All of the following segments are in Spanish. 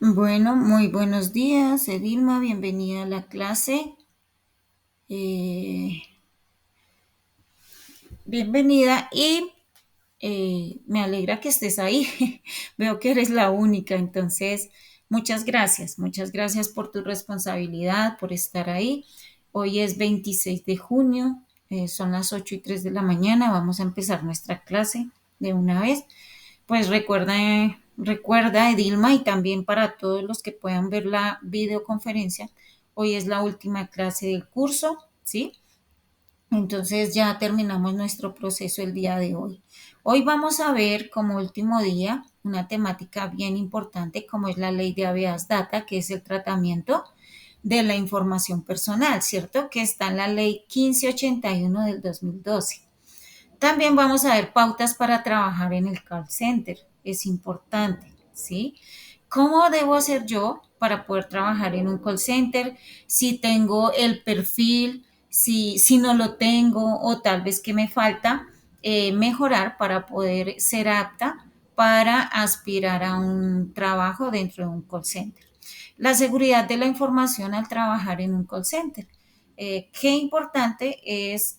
Bueno, muy buenos días, Edilma, bienvenida a la clase. Eh, Bienvenida y me alegra que estés ahí. Veo que eres la única, entonces muchas gracias por tu responsabilidad, por estar ahí. Hoy es 26 de junio, son las 8:03 de la mañana, vamos a empezar nuestra clase de una vez. Pues recuerda, Edilma, y también para todos los que puedan ver la videoconferencia, hoy es la última clase del curso, ¿sí? Entonces ya terminamos nuestro proceso el día de hoy. Hoy vamos a ver como último día una temática bien importante como es la ley de habeas data, que es el tratamiento de la información personal, ¿cierto? Que está en la ley 1581 del 2012. También vamos a ver pautas para trabajar en el call center. Es importante, ¿sí? ¿Cómo debo hacer yo para poder trabajar en un call center? Si tengo el perfil, si no lo tengo o tal vez que me falta mejorar para poder ser apta para aspirar a un trabajo dentro de un call center. La seguridad de la información al trabajar en un call center. Qué importante es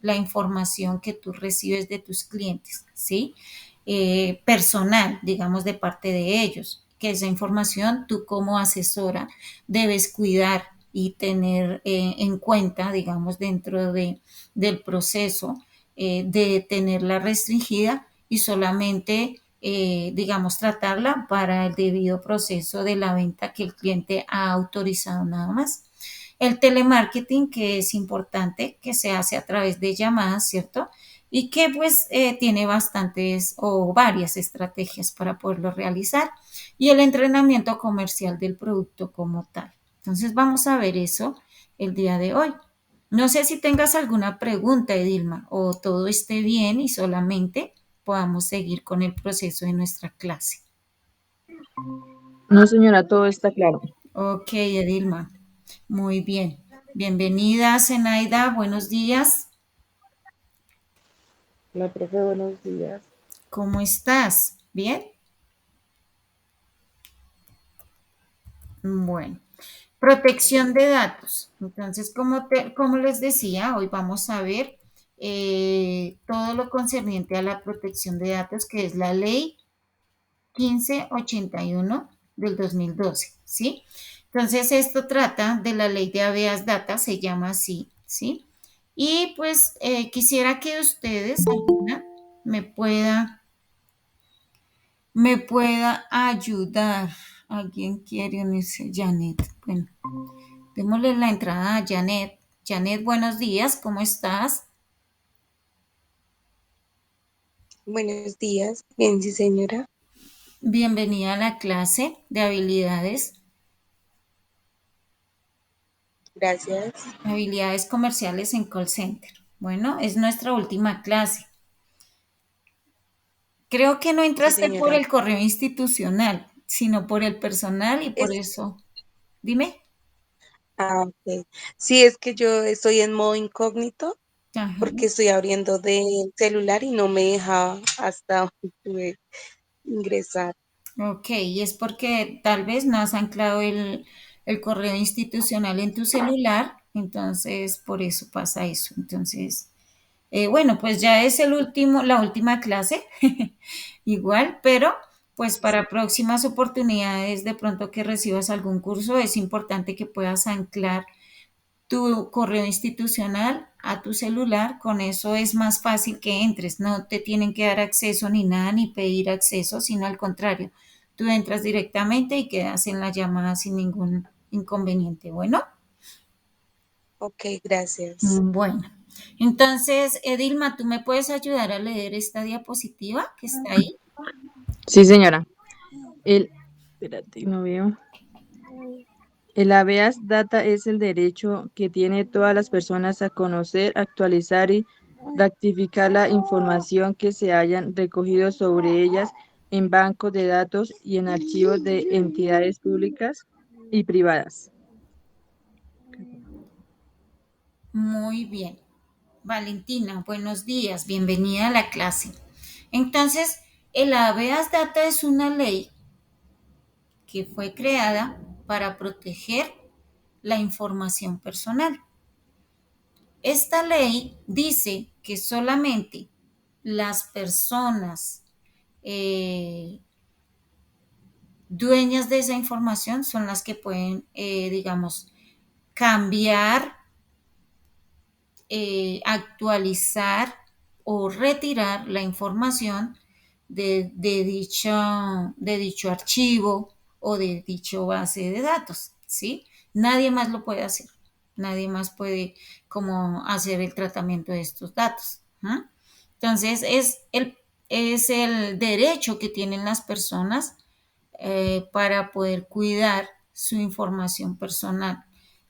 la información que tú recibes de tus clientes, ¿sí? Personal, digamos, de parte de ellos, que esa información tú como asesora debes cuidar y tener en cuenta, digamos, del proceso de tenerla restringida y solamente, digamos, tratarla para el debido proceso de la venta que el cliente ha autorizado nada más. El telemarketing, que es importante, que se hace a través de llamadas, ¿cierto? Y que pues tiene bastantes o varias estrategias para poderlo realizar. Y el entrenamiento comercial del producto como tal. Entonces vamos a ver eso el día de hoy. No sé si tengas alguna pregunta, Edilma, o todo esté bien y solamente podamos seguir con el proceso de nuestra clase. No, señora, todo está claro. Ok, Edilma, muy bien. Bienvenida, Zenaida, buenos días. La profe, buenos días. ¿Cómo estás? ¿Bien? Bueno, protección de datos. Entonces, como les decía, hoy vamos a ver todo lo concerniente a la protección de datos, que es la ley 1581 del 2012, ¿sí? Entonces, esto trata de la ley de habeas data, se llama así, ¿sí? Y pues quisiera que ustedes, alguna, me pueda, me pueda ayudar. ¿Alguien quiere unirse? Janet. Bueno, démosle la entrada a Janet. Janet, buenos días, ¿cómo estás? Buenos días, bien, sí, señora. Bienvenida a la clase de habilidades, Gracias. habilidades comerciales en call center. Bueno, es nuestra última clase. Creo que no Sí, entraste por señora. el correo institucional, sino por el personal y por Es, eso. Dime. ok. Sí, es que yo estoy en modo incógnito Ajá. porque estoy abriendo del celular y no me deja hasta donde pude ingresar. Ok, y es porque tal vez no has anclado el correo institucional en tu celular, entonces por eso pasa eso. Entonces, bueno, pues ya es la última clase, igual, pero pues Sí. para próximas oportunidades, de pronto que recibas algún curso, es importante que puedas anclar tu correo institucional a tu celular, con eso es más fácil que entres, no te tienen que dar acceso ni nada, ni pedir acceso, sino al contrario, tú entras directamente y quedas en la llamada sin ningún inconveniente. Bueno, Ok, gracias. bueno. Entonces, Edilma, ¿tú me puedes ayudar a leer esta diapositiva que está ahí? Sí, señora. Espérate, no veo. El habeas data es el derecho que tienen todas las personas a conocer, actualizar y rectificar la información que se hayan recogido sobre ellas en bancos de datos y en archivos de entidades públicas y privadas. Muy bien. Valentina, buenos días, bienvenida a la clase. Entonces, el habeas data es una ley que fue creada para proteger la información personal. Esta ley dice que solamente las personas eh, dueñas de esa información son las que pueden, digamos, cambiar, actualizar o retirar la información de dicho archivo o de dicho base de datos, ¿sí? Nadie más lo puede hacer. Nadie más puede como hacer el tratamiento de estos datos. ¿Ah? Entonces, es el derecho que tienen las personas para poder cuidar su información personal.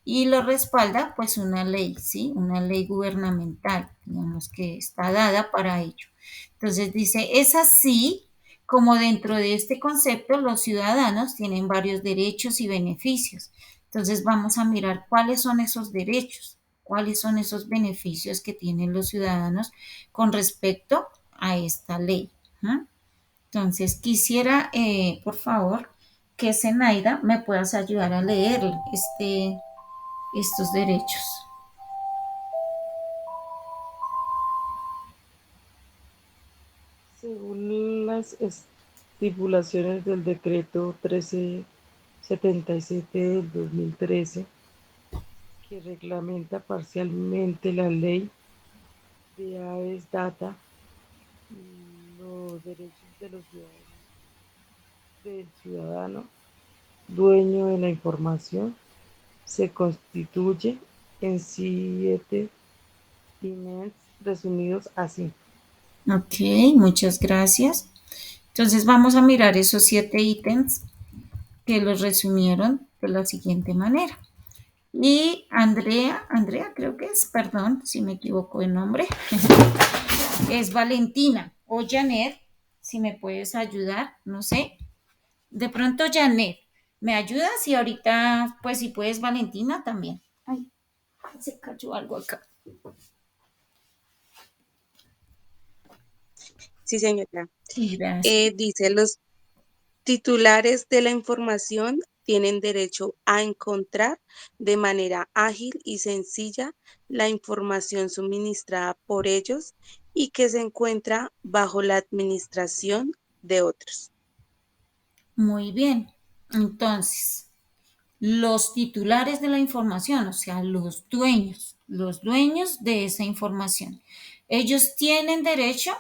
Y lo respalda pues una ley, ¿sí? Una ley gubernamental, digamos que está dada para ello. Entonces dice, es así como dentro de este concepto los ciudadanos tienen varios derechos y beneficios. Entonces vamos a mirar cuáles son esos derechos, cuáles son esos beneficios que tienen los ciudadanos con respecto a esta ley. ¿Ah? Entonces, quisiera, por favor, que Zenaida me puedas ayudar a leer estos derechos. Según las estipulaciones del decreto 1377 del 2013, que reglamenta parcialmente la ley de Aves Data, los derechos de los ciudadanos, del ciudadano dueño de la información se constituye en 7 ítems resumidos así. Ok, muchas gracias. Entonces vamos a mirar esos 7 ítems que los resumieron de la siguiente manera. Y Andrea creo que es, perdón si me equivoco el nombre, es Valentina o Janet, si me puedes ayudar, no sé. De pronto Janet, ¿me ayudas? Y ahorita, pues si puedes, Valentina también. Ay, se cayó algo acá. Sí, señora. Gracias. Dice, los titulares de la información tienen derecho a encontrar de manera ágil y sencilla la información suministrada por ellos y que se encuentra bajo la administración de otros. Muy bien. Entonces, los titulares de la información, o sea, los dueños de esa información, ellos tienen derecho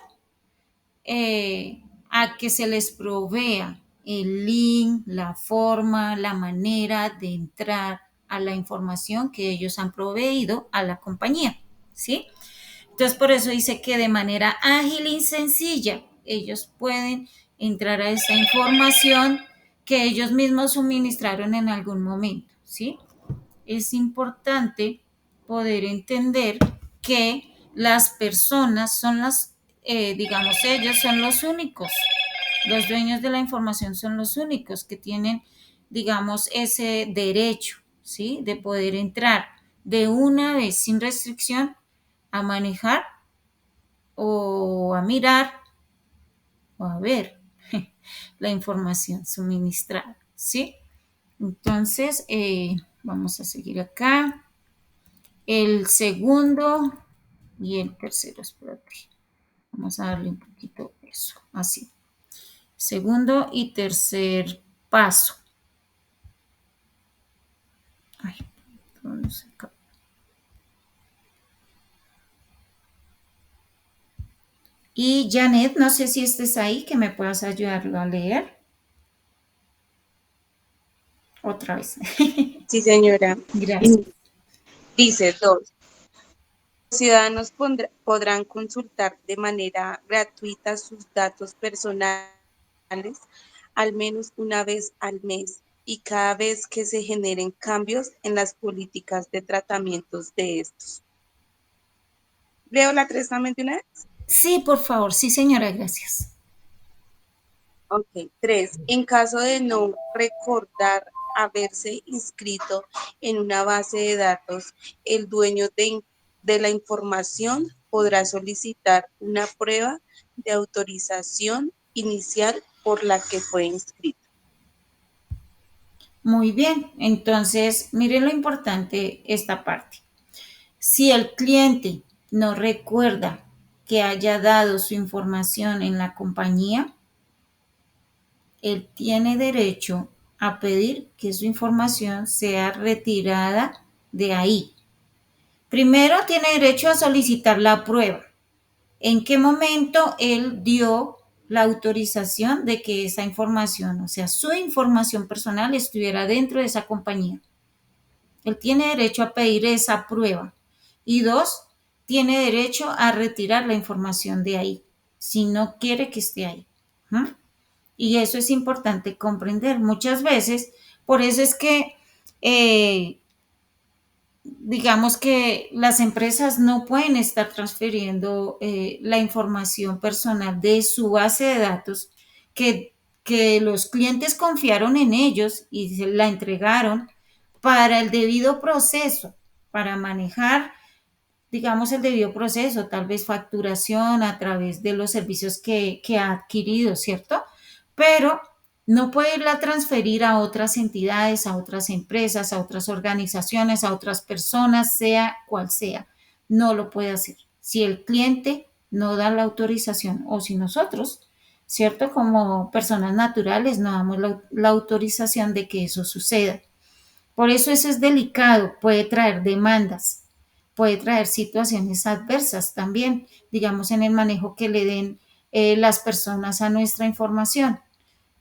a que se les provea el link, la forma, la manera de entrar a la información que ellos han proveído a la compañía, ¿sí? Entonces, por eso dice que de manera ágil y sencilla ellos pueden entrar a esa información que ellos mismos suministraron en algún momento, ¿sí? Es importante poder entender que las personas son digamos, ellos son los únicos, los dueños de la información son los únicos que tienen, digamos, ese derecho, ¿sí? De poder entrar de una vez sin restricción a manejar o a mirar o a ver la información suministrada, ¿sí? Entonces, vamos a seguir acá. El segundo y el tercero, espérate. Vamos a darle un poquito eso, así. Segundo y tercer paso. Ay, ¿dónde se acabó? Y Janet, no sé si estés ahí, que me puedas ayudarlo a leer. Otra vez. Sí, señora. Gracias. Dice dos. Los ciudadanos podrán consultar de manera gratuita sus datos personales al menos una vez al mes y cada vez que se generen cambios en las políticas de tratamientos de estos. ¿Leo la 3 también de una vez? Sí, por favor, sí, señora, gracias. Ok. 3. En caso de no recordar haberse inscrito en una base de datos, el dueño de la información podrá solicitar una prueba de autorización inicial por la que fue inscrito. Muy bien, entonces miren lo importante esta parte. Si el cliente no recuerda que haya dado su información en la compañía, él tiene derecho a pedir que su información sea retirada de ahí. Primero tiene derecho a solicitar la prueba. ¿En qué momento él dio la autorización de que esa información, o sea, su información personal estuviera dentro de esa compañía? Él tiene derecho a pedir esa prueba. Y dos, tiene derecho a retirar la información de ahí, si no quiere que esté ahí. ¿Mm? Y eso es importante comprender. Muchas veces, por eso es que, eh, digamos que las empresas no pueden estar transfiriendo la información personal de su base de datos que, que los clientes confiaron en ellos y se la entregaron para el debido proceso, para manejar, digamos, el debido proceso, tal vez facturación a través de los servicios que ha adquirido, ¿cierto? Pero no puede irla a transferir a otras entidades, a otras empresas, a otras organizaciones, a otras personas, sea cual sea. No lo puede hacer. Si el cliente no da la autorización o si nosotros, ¿cierto? Como personas naturales no damos la autorización de que eso suceda. Por eso es delicado, puede traer demandas, puede traer situaciones adversas también, digamos, en el manejo que le den las personas a nuestra información.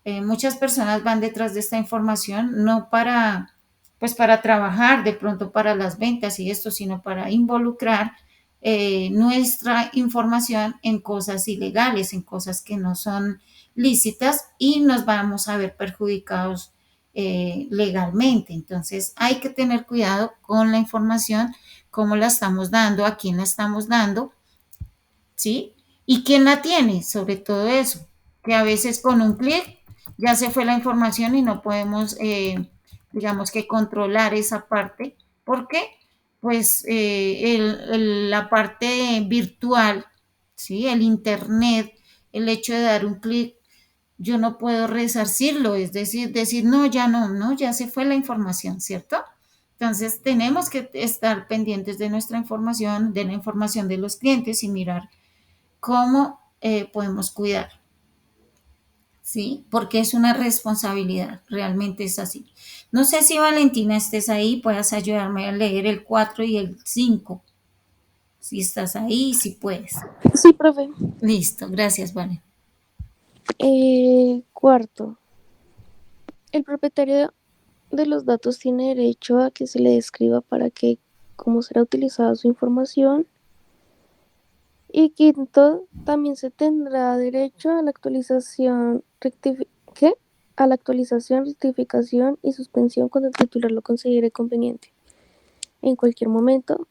Muchas personas van detrás de esta información no para, pues para trabajar, de pronto para las ventas y esto, sino para involucrar nuestra información en cosas ilegales, en cosas que no son lícitas y nos vamos a ver perjudicados legalmente. Entonces hay que tener cuidado con la información, cómo la estamos dando, a quién la estamos dando, ¿sí? ¿Y quién la tiene? Sobre todo eso, que a veces con un clic ya se fue la información y no podemos, digamos que controlar esa parte, porque pues la parte virtual, ¿sí? El Internet, el hecho de dar un clic, yo no puedo resarcirlo, es decir, no, ya no, no, ya se fue la información, ¿cierto? Entonces tenemos que estar pendientes de nuestra información, de la información de los clientes y mirar cómo podemos cuidar, ¿sí? Porque es una responsabilidad, realmente es así. No sé si Valentina estés ahí, puedas ayudarme a leer el 4 y el 5. Si estás ahí, si puedes. Sí, profe. Listo, gracias, Vale. Cuarto, el propietario de los datos tiene derecho a que se le describa para qué, cómo será utilizada su información. Y quinto, también se tendrá derecho a la actualización, ¿qué? A la actualización, rectificación y suspensión cuando el titular lo considere conveniente, en cualquier momento,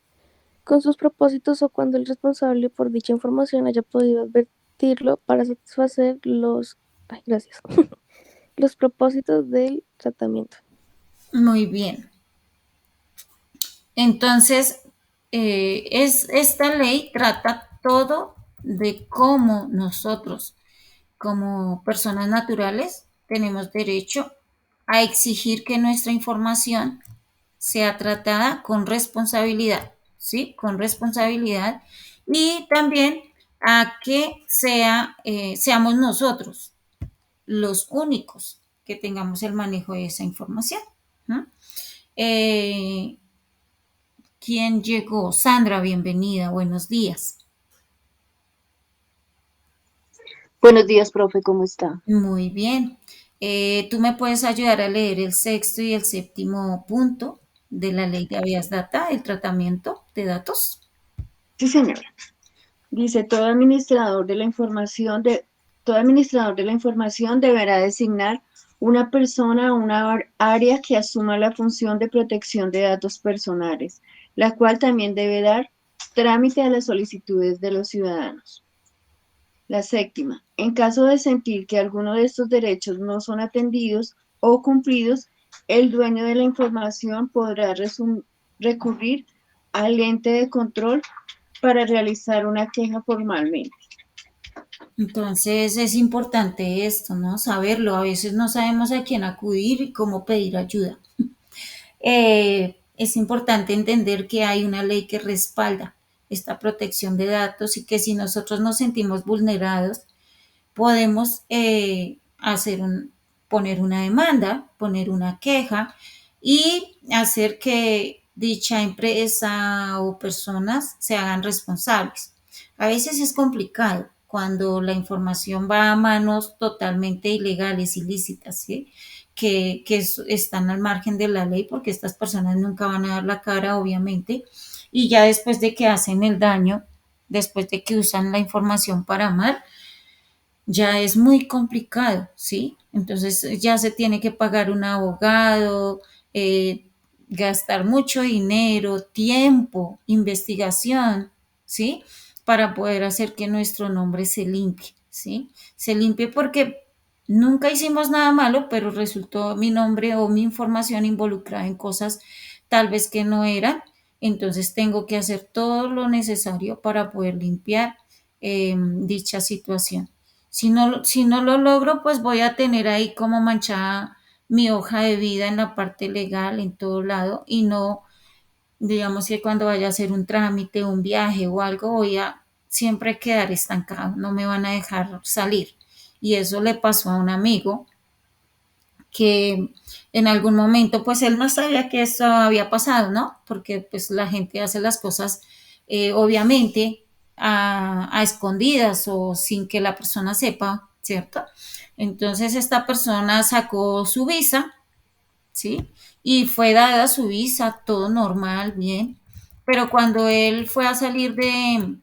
con sus propósitos o cuando el responsable por dicha información haya podido advertirlo para satisfacer gracias, los propósitos del tratamiento. Muy bien. Entonces, esta ley trata todo de cómo nosotros, como personas naturales, tenemos derecho a exigir que nuestra información sea tratada con responsabilidad, ¿sí? Con responsabilidad y también a que seamos nosotros los únicos que tengamos el manejo de esa información. ¿No? ¿Quién llegó? Sandra, bienvenida, buenos días. Buenos días, profe, ¿cómo está? Muy bien. ¿Tú me puedes ayudar a leer el sexto y el séptimo punto de la ley de habeas data, el tratamiento de datos? Sí, señora. Dice, todo administrador de la información deberá designar una persona o una área que asuma la función de protección de datos personales, la cual también debe dar trámite a las solicitudes de los ciudadanos. La séptima, en caso de sentir que alguno de estos derechos no son atendidos o cumplidos, el dueño de la información podrá recurrir al ente de control para realizar una queja formalmente. Entonces es importante esto, ¿no? Saberlo. A veces no sabemos a quién acudir y cómo pedir ayuda. Es importante entender que hay una ley que respalda esta protección de datos y que si nosotros nos sentimos vulnerados, podemos poner una demanda, poner una queja y hacer que dicha empresa o personas se hagan responsables. A veces es complicado cuando la información va a manos totalmente ilegales, ilícitas, ¿sí? Están al margen de la ley porque estas personas nunca van a dar la cara, obviamente, y ya después de que hacen el daño, después de que usan la información para mal, ya es muy complicado, ¿sí? Entonces ya se tiene que pagar un abogado, eh, gastar mucho dinero, tiempo, investigación, ¿sí? Para poder hacer que nuestro nombre se limpie, ¿sí? Se limpie porque nunca hicimos nada malo, pero resultó mi nombre o mi información involucrada en cosas tal vez que no eran. Entonces tengo que hacer todo lo necesario para poder limpiar dicha situación. Si no lo logro, pues voy a tener ahí como manchada mi hoja de vida en la parte legal, en todo lado, y no, digamos que cuando vaya a hacer un trámite, un viaje o algo, voy a siempre quedar estancado, no me van a dejar salir. Y eso le pasó a un amigo que en algún momento, pues él no sabía que eso había pasado, ¿no? Porque pues la gente hace las cosas, obviamente, a escondidas o sin que la persona sepa, ¿cierto? Entonces esta persona sacó su visa, ¿sí? Y fue dada su visa, todo normal, bien. Pero cuando él fue a salir ¿de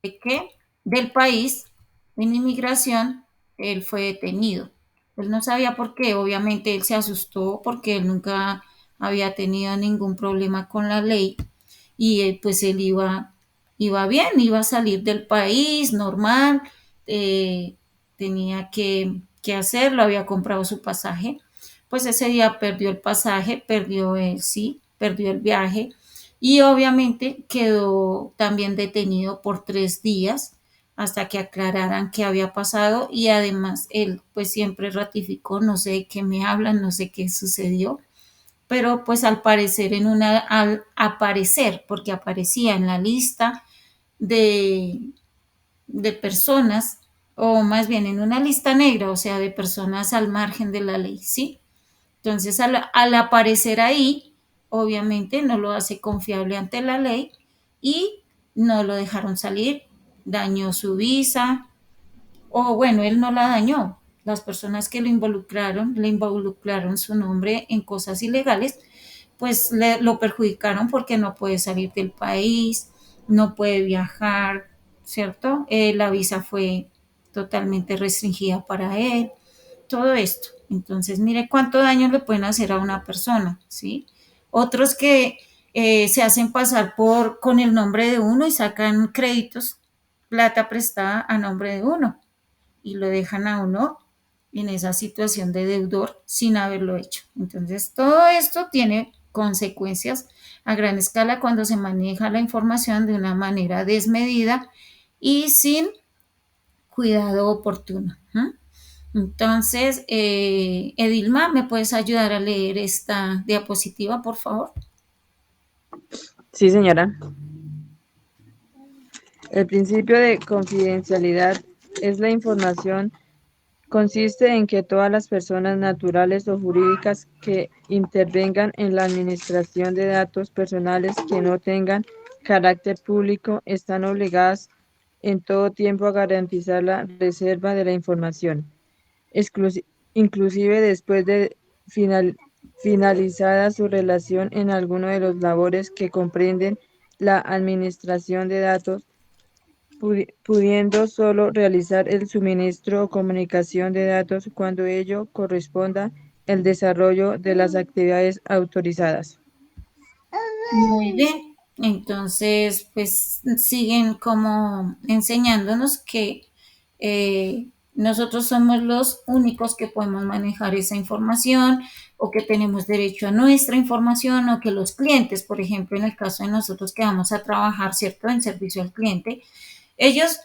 qué? Del país, en inmigración, él fue detenido. Él no sabía por qué, obviamente él se asustó porque él nunca había tenido ningún problema con la ley y pues él iba bien, iba a salir del país normal, eh, tenía que hacerlo, había comprado su pasaje, pues ese día perdió el pasaje, perdió el sí, perdió el viaje y obviamente quedó también detenido por 3 días hasta que aclararan qué había pasado y además él pues siempre ratificó, no sé de qué me hablan, no sé qué sucedió, pero pues al aparecer, porque aparecía en la lista de, de personas, o más bien en una lista negra, o sea, de personas al margen de la ley, ¿sí? Entonces, al aparecer ahí, obviamente no lo hace confiable ante la ley y no lo dejaron salir, dañó su visa, o bueno, él no la dañó. Las personas que le involucraron su nombre en cosas ilegales, pues lo perjudicaron porque no puede salir del país, no puede viajar, ¿cierto? La visa fue totalmente restringida para él, todo esto. Entonces, mire cuánto daño le pueden hacer a una persona, ¿sí? Otros que se hacen pasar con el nombre de uno y sacan créditos, plata prestada a nombre de uno y lo dejan a uno en esa situación de deudor sin haberlo hecho. Entonces, todo esto tiene consecuencias a gran escala cuando se maneja la información de una manera desmedida y sin cuidado oportuno. ¿Eh? Entonces, Edilma, ¿me puedes ayudar a leer esta diapositiva, por favor? Sí, señora. El principio de confidencialidad es la información. Consiste en que todas las personas naturales o jurídicas que intervengan en la administración de datos personales que no tengan carácter público están obligadas en todo tiempo a garantizar la reserva de la información, inclusive después de finalizada su relación en alguno de los labores que comprenden la administración de datos, pudiendo solo realizar el suministro o comunicación de datos cuando ello corresponda el desarrollo de las actividades autorizadas. Muy bien. Entonces, pues siguen como enseñándonos que nosotros somos los únicos que podemos manejar esa información o que tenemos derecho a nuestra información o que los clientes, por ejemplo, en el caso de nosotros que vamos a trabajar, ¿cierto?, en servicio al cliente, ellos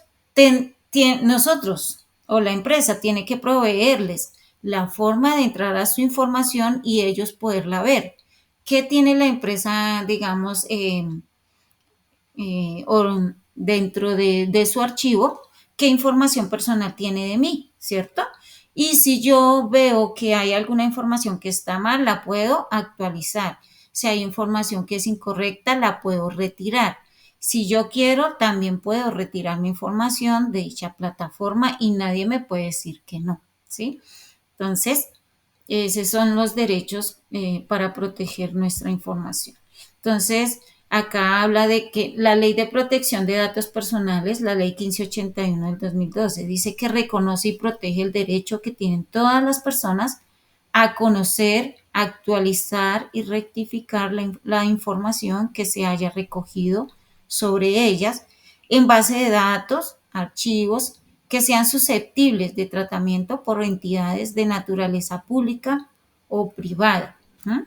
nosotros o la empresa tiene que proveerles la forma de entrar a su información y ellos poderla ver. ¿Qué tiene la empresa, digamos, o dentro de su archivo? ¿Qué información personal tiene de mí? ¿Cierto? Y si yo veo que hay alguna información que está mal, la puedo actualizar. Si hay información que es incorrecta, la puedo retirar. Si yo quiero, también puedo retirar mi información de dicha plataforma y nadie me puede decir que no, ¿sí? Entonces, esos son los derechos para proteger nuestra información. Entonces, acá habla de que la Ley de Protección de Datos Personales, la Ley 1581 del 2012, dice que reconoce y protege el derecho que tienen todas las personas a conocer, actualizar y rectificar la información que se haya recogido sobre ellas en base de datos, archivos que sean susceptibles de tratamiento por entidades de naturaleza pública o privada. ¿Mm?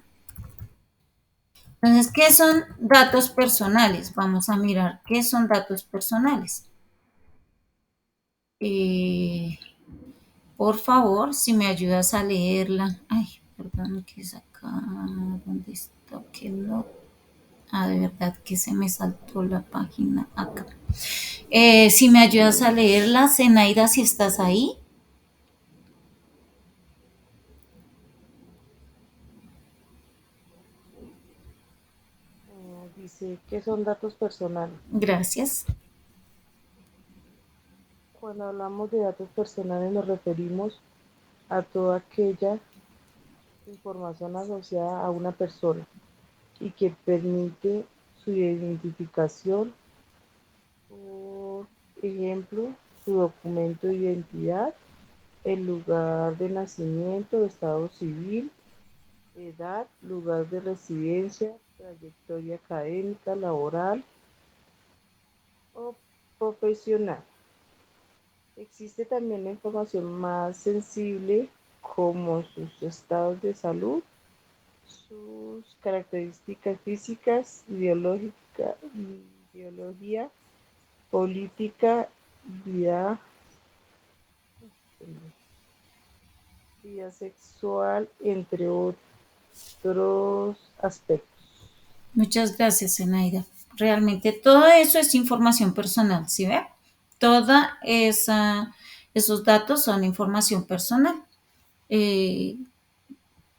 Entonces, ¿qué son datos personales? Vamos a mirar qué son datos personales. Eh, por favor, si me ayudas a leerla. Ay, perdón, que es acá. ¿Dónde está? ¿Qué no? Ah, de verdad que se me saltó la página acá. Si me ayudas a leerla, Zenaida, si estás ahí. Dice que son datos personales. Gracias. Cuando hablamos de datos personales nos referimos a toda aquella información asociada a una persona y que permite su identificación, por ejemplo, su documento de identidad, el lugar de nacimiento, estado civil, edad, lugar de residencia, trayectoria académica, laboral o profesional. Existe también la información más sensible como sus estados de salud, sus características físicas, ideología, política, vida, vida sexual, entre otros aspectos. Muchas gracias, Zenaida. Realmente todo eso es información personal, ¿sí ve? Toda esos datos son información personal. Eh,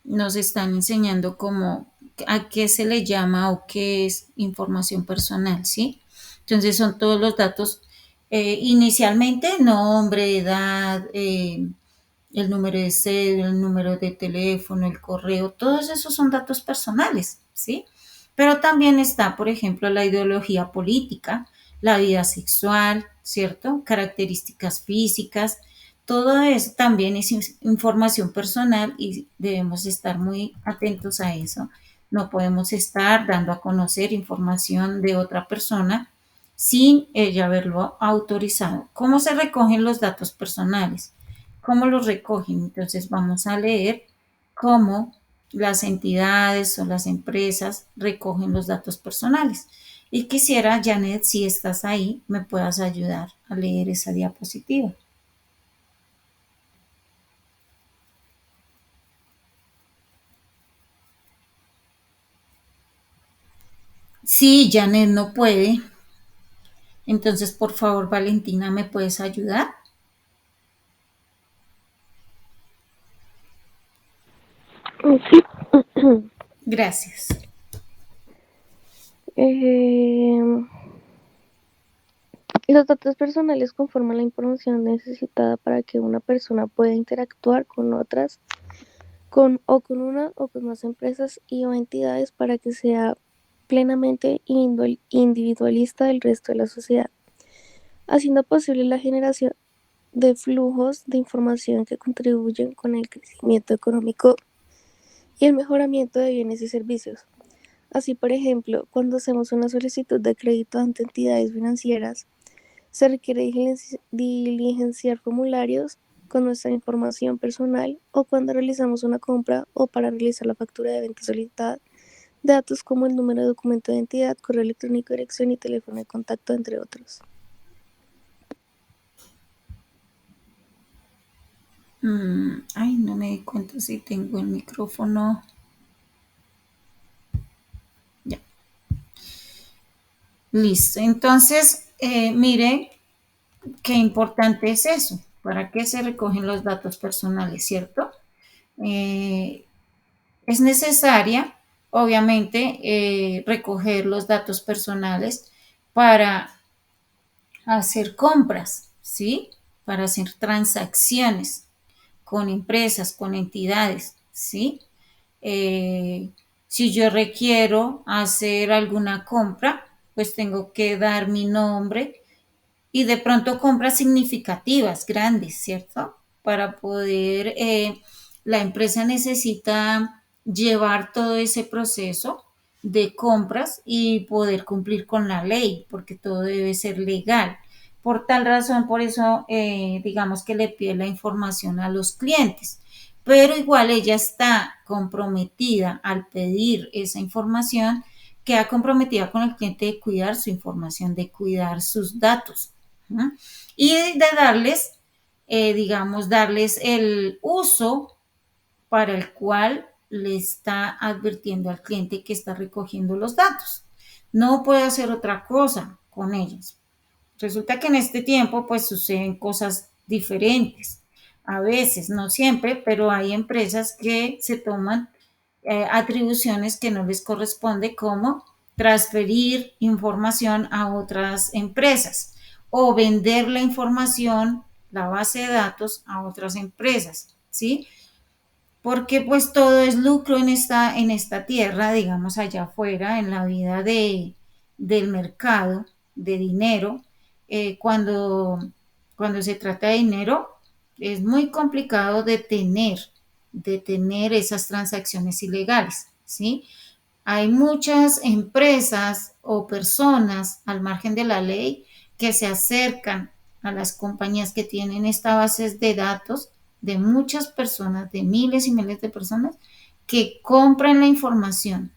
nos están enseñando cómo, a qué se le llama o qué es información personal, ¿sí? Entonces son todos los datos, inicialmente nombre, edad, el número de cédula, el número de teléfono, el correo, todos esos son datos personales, ¿sí? Pero también está, por ejemplo, la ideología política, la vida sexual, ¿cierto? Características físicas, todo eso también es información personal y debemos estar muy atentos a eso. No podemos estar dando a conocer información de otra persona sin ella haberlo autorizado. ¿Cómo se recogen los datos personales? ¿Cómo los recogen? Entonces vamos a leer cómo las entidades o las empresas recogen los datos personales. Y quisiera, Janet, si estás ahí, me puedas ayudar a leer esa diapositiva. Sí, Janet no puede. Entonces, por favor, Valentina, ¿me puedes ayudar? Sí. Gracias. Los datos personales conforman la información necesitada para que una persona pueda interactuar con otras, con una o con más empresas y o entidades para que sea plenamente individualista del resto de la sociedad, haciendo posible la generación de flujos de información que contribuyen con el crecimiento económico y el mejoramiento de bienes y servicios. Así, por ejemplo, cuando hacemos una solicitud de crédito ante entidades financieras, se requiere diligenciar formularios con nuestra información personal o cuando realizamos una compra o para realizar la factura de venta solicitada, datos como el número de documento de identidad, correo electrónico, dirección y teléfono de contacto, entre otros. Ay, no me di cuenta si tengo el micrófono. Ya, listo. Entonces, mire qué importante es eso. ¿Para qué se recogen los datos personales, cierto? Eh, es necesaria, obviamente, recoger los datos personales para hacer compras, ¿sí? Para hacer transacciones con empresas, con entidades, ¿sí? Eh, si yo requiero hacer alguna compra, pues tengo que dar mi nombre y de pronto compras significativas, grandes, ¿cierto? Para poder, la empresa necesita llevar todo ese proceso de compras y poder cumplir con la ley, porque todo debe ser legal. Por tal razón, por eso, digamos que le pide la información a los clientes, pero igual ella está comprometida al pedir esa información, queda comprometida con el cliente de cuidar su información, de cuidar sus datos. ¿No? Y de darles, digamos, darles el uso para el cual le está advirtiendo al cliente que está recogiendo los datos. No puede hacer otra cosa con ellos. Resulta que en este tiempo pues suceden cosas diferentes. A veces, no siempre, pero hay empresas que se toman atribuciones que no les corresponde, como transferir información a otras empresas o vender la información, la base de datos a otras empresas, ¿sí? Porque pues todo es lucro en esta tierra, digamos allá afuera, en la vida del mercado, de dinero. Cuando se trata de dinero, es muy complicado detener esas transacciones ilegales, ¿sí? Hay muchas empresas o personas al margen de la ley que se acercan a las compañías que tienen estas bases de datos de muchas personas, de miles y miles de personas, que compran la información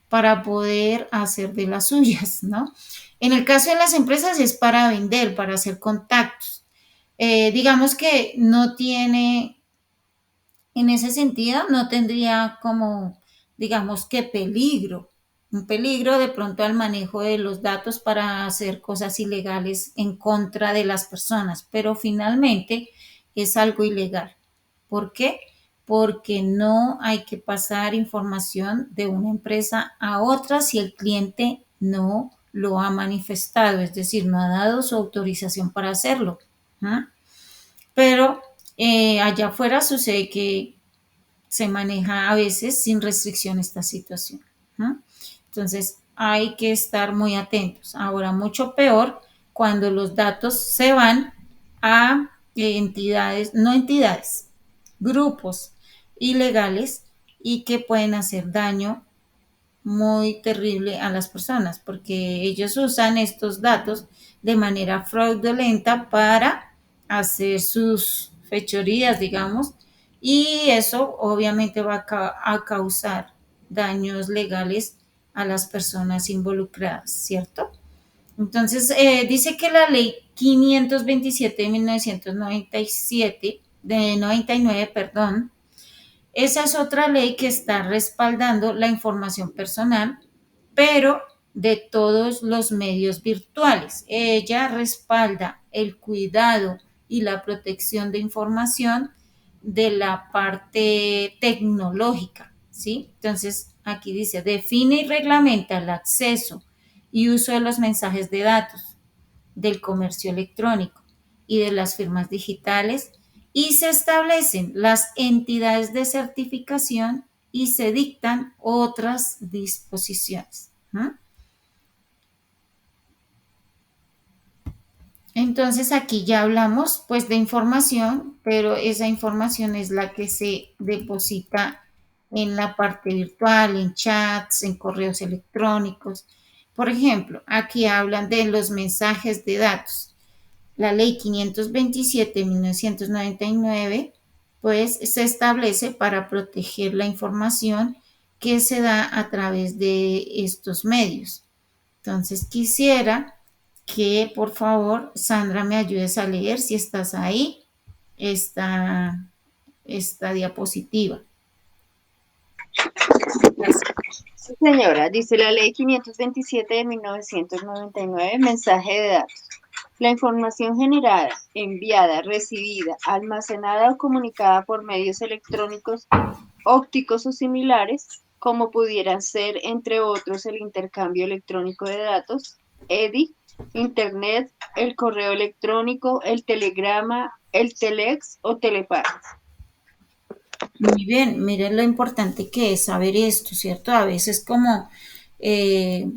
para poder hacer de las suyas, ¿no? En el caso de las empresas es para vender, para hacer contactos. Digamos que no tiene, en ese sentido, no tendría como, digamos que peligro, un peligro de pronto al manejo de los datos para hacer cosas ilegales en contra de las personas, pero finalmente es algo ilegal. ¿Por qué? Porque no hay que pasar información de una empresa a otra si el cliente no lo ha manifestado, es decir, no ha dado su autorización para hacerlo. ¿Ah? Pero allá afuera sucede que se maneja a veces sin restricción esta situación, ¿no? Entonces hay que estar muy atentos. Ahora, mucho peor cuando los datos se van a entidades, no entidades, grupos ilegales y que pueden hacer daño muy terrible a las personas, porque ellos usan estos datos de manera fraudulenta para hacer sus fechorías, digamos, y eso obviamente va a causar daños legales a las personas involucradas, ¿cierto? Entonces, dice que la ley 527 de 1997, de 99, perdón, esa es otra ley que está respaldando la información personal, pero de todos los medios virtuales. Ella respalda el cuidado y la protección de información de la parte tecnológica, ¿sí? Entonces, aquí dice, define y reglamenta el acceso y uso de los mensajes de datos, del comercio electrónico y de las firmas digitales, y se establecen las entidades de certificación y se dictan otras disposiciones. ¿No? Entonces aquí ya hablamos pues de información, pero esa información es la que se deposita en la parte virtual, en chats, en correos electrónicos. Por ejemplo, aquí hablan de los mensajes de datos. La ley 527 de 1999 pues se establece para proteger la información que se da a través de estos medios. Entonces quisiera que por favor Sandra me ayudes a leer si estás ahí. esta, esta diapositiva. Gracias. Sí, señora, dice la ley 527 de 1999, mensaje de datos. La información generada, enviada, recibida, almacenada o comunicada por medios electrónicos, ópticos o similares, como pudieran ser, entre otros, el intercambio electrónico de datos, EDI, Internet, el correo electrónico, el telegrama, el telex o telefax. Muy bien, miren lo importante que es saber esto, ¿cierto? A veces como eh,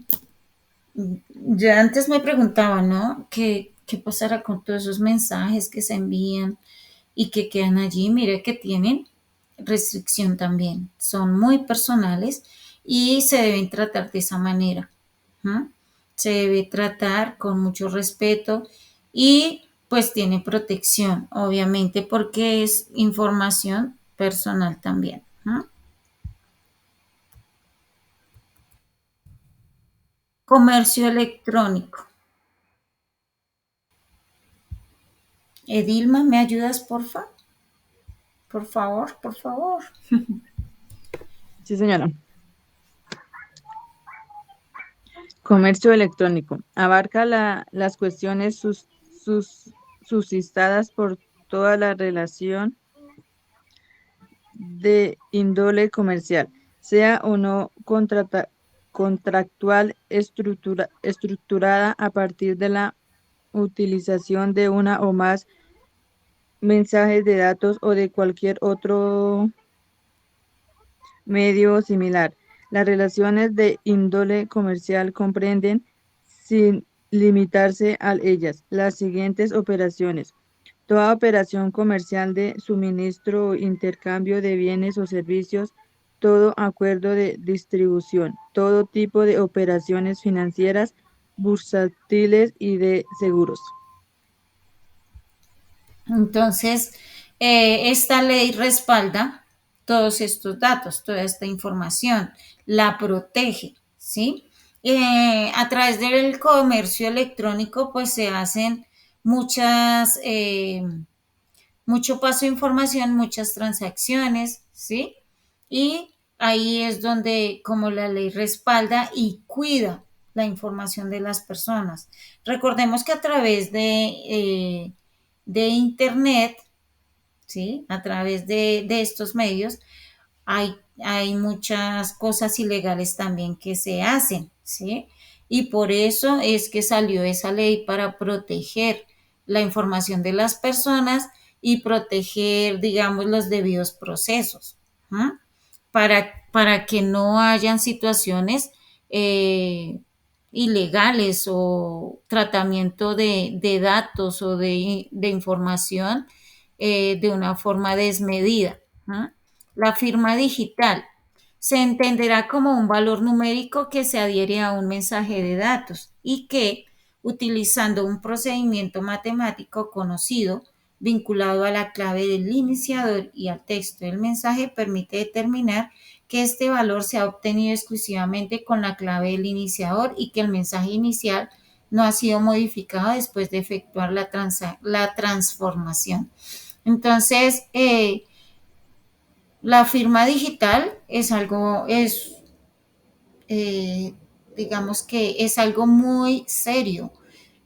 ya antes me preguntaba, ¿no? ¿Qué pasará con todos esos mensajes que se envían y que quedan allí? Mire que tienen restricción también, son muy personales y se deben tratar de esa manera. ¿Mm? Se debe tratar con mucho respeto y pues tiene protección, obviamente, porque es información personal también. ¿Mm? Comercio electrónico. Edilma, ¿me ayudas, porfa? Por favor, por favor. Sí, señora. Comercio electrónico. Abarca las cuestiones suscitadas por toda la relación de índole comercial, sea o no contractual, estructurada a partir de la utilización de una o más mensajes de datos o de cualquier otro medio similar. Las relaciones de índole comercial comprenden, sin limitarse a ellas, las siguientes operaciones: toda operación comercial de suministro o intercambio de bienes o servicios, todo acuerdo de distribución, todo tipo de operaciones financieras, bursátiles y de seguros. Entonces, esta ley respalda todos estos datos, toda esta información, la protege, ¿sí? A través del comercio electrónico, pues se hacen muchas, mucho paso de información, muchas transacciones, ¿sí? Y ahí es donde, como la ley respalda y cuida la información de las personas. Recordemos que a través de Internet, ¿sí? A través de estos medios, hay muchas cosas ilegales también que se hacen, ¿sí? Y por eso es que salió esa ley para proteger la información de las personas y proteger, digamos, los debidos procesos, ¿ah? Para que no hayan situaciones eh, ilegales o tratamiento de datos o de información de una forma desmedida. ¿Ah? La firma digital se entenderá como un valor numérico que se adhiere a un mensaje de datos y que, utilizando un procedimiento matemático conocido vinculado a la clave del iniciador y al texto del mensaje, permite determinar que este valor se ha obtenido exclusivamente con la clave del iniciador y que el mensaje inicial no ha sido modificado después de efectuar la transformación. Entonces, la firma digital es algo, eh, digamos que es algo muy serio,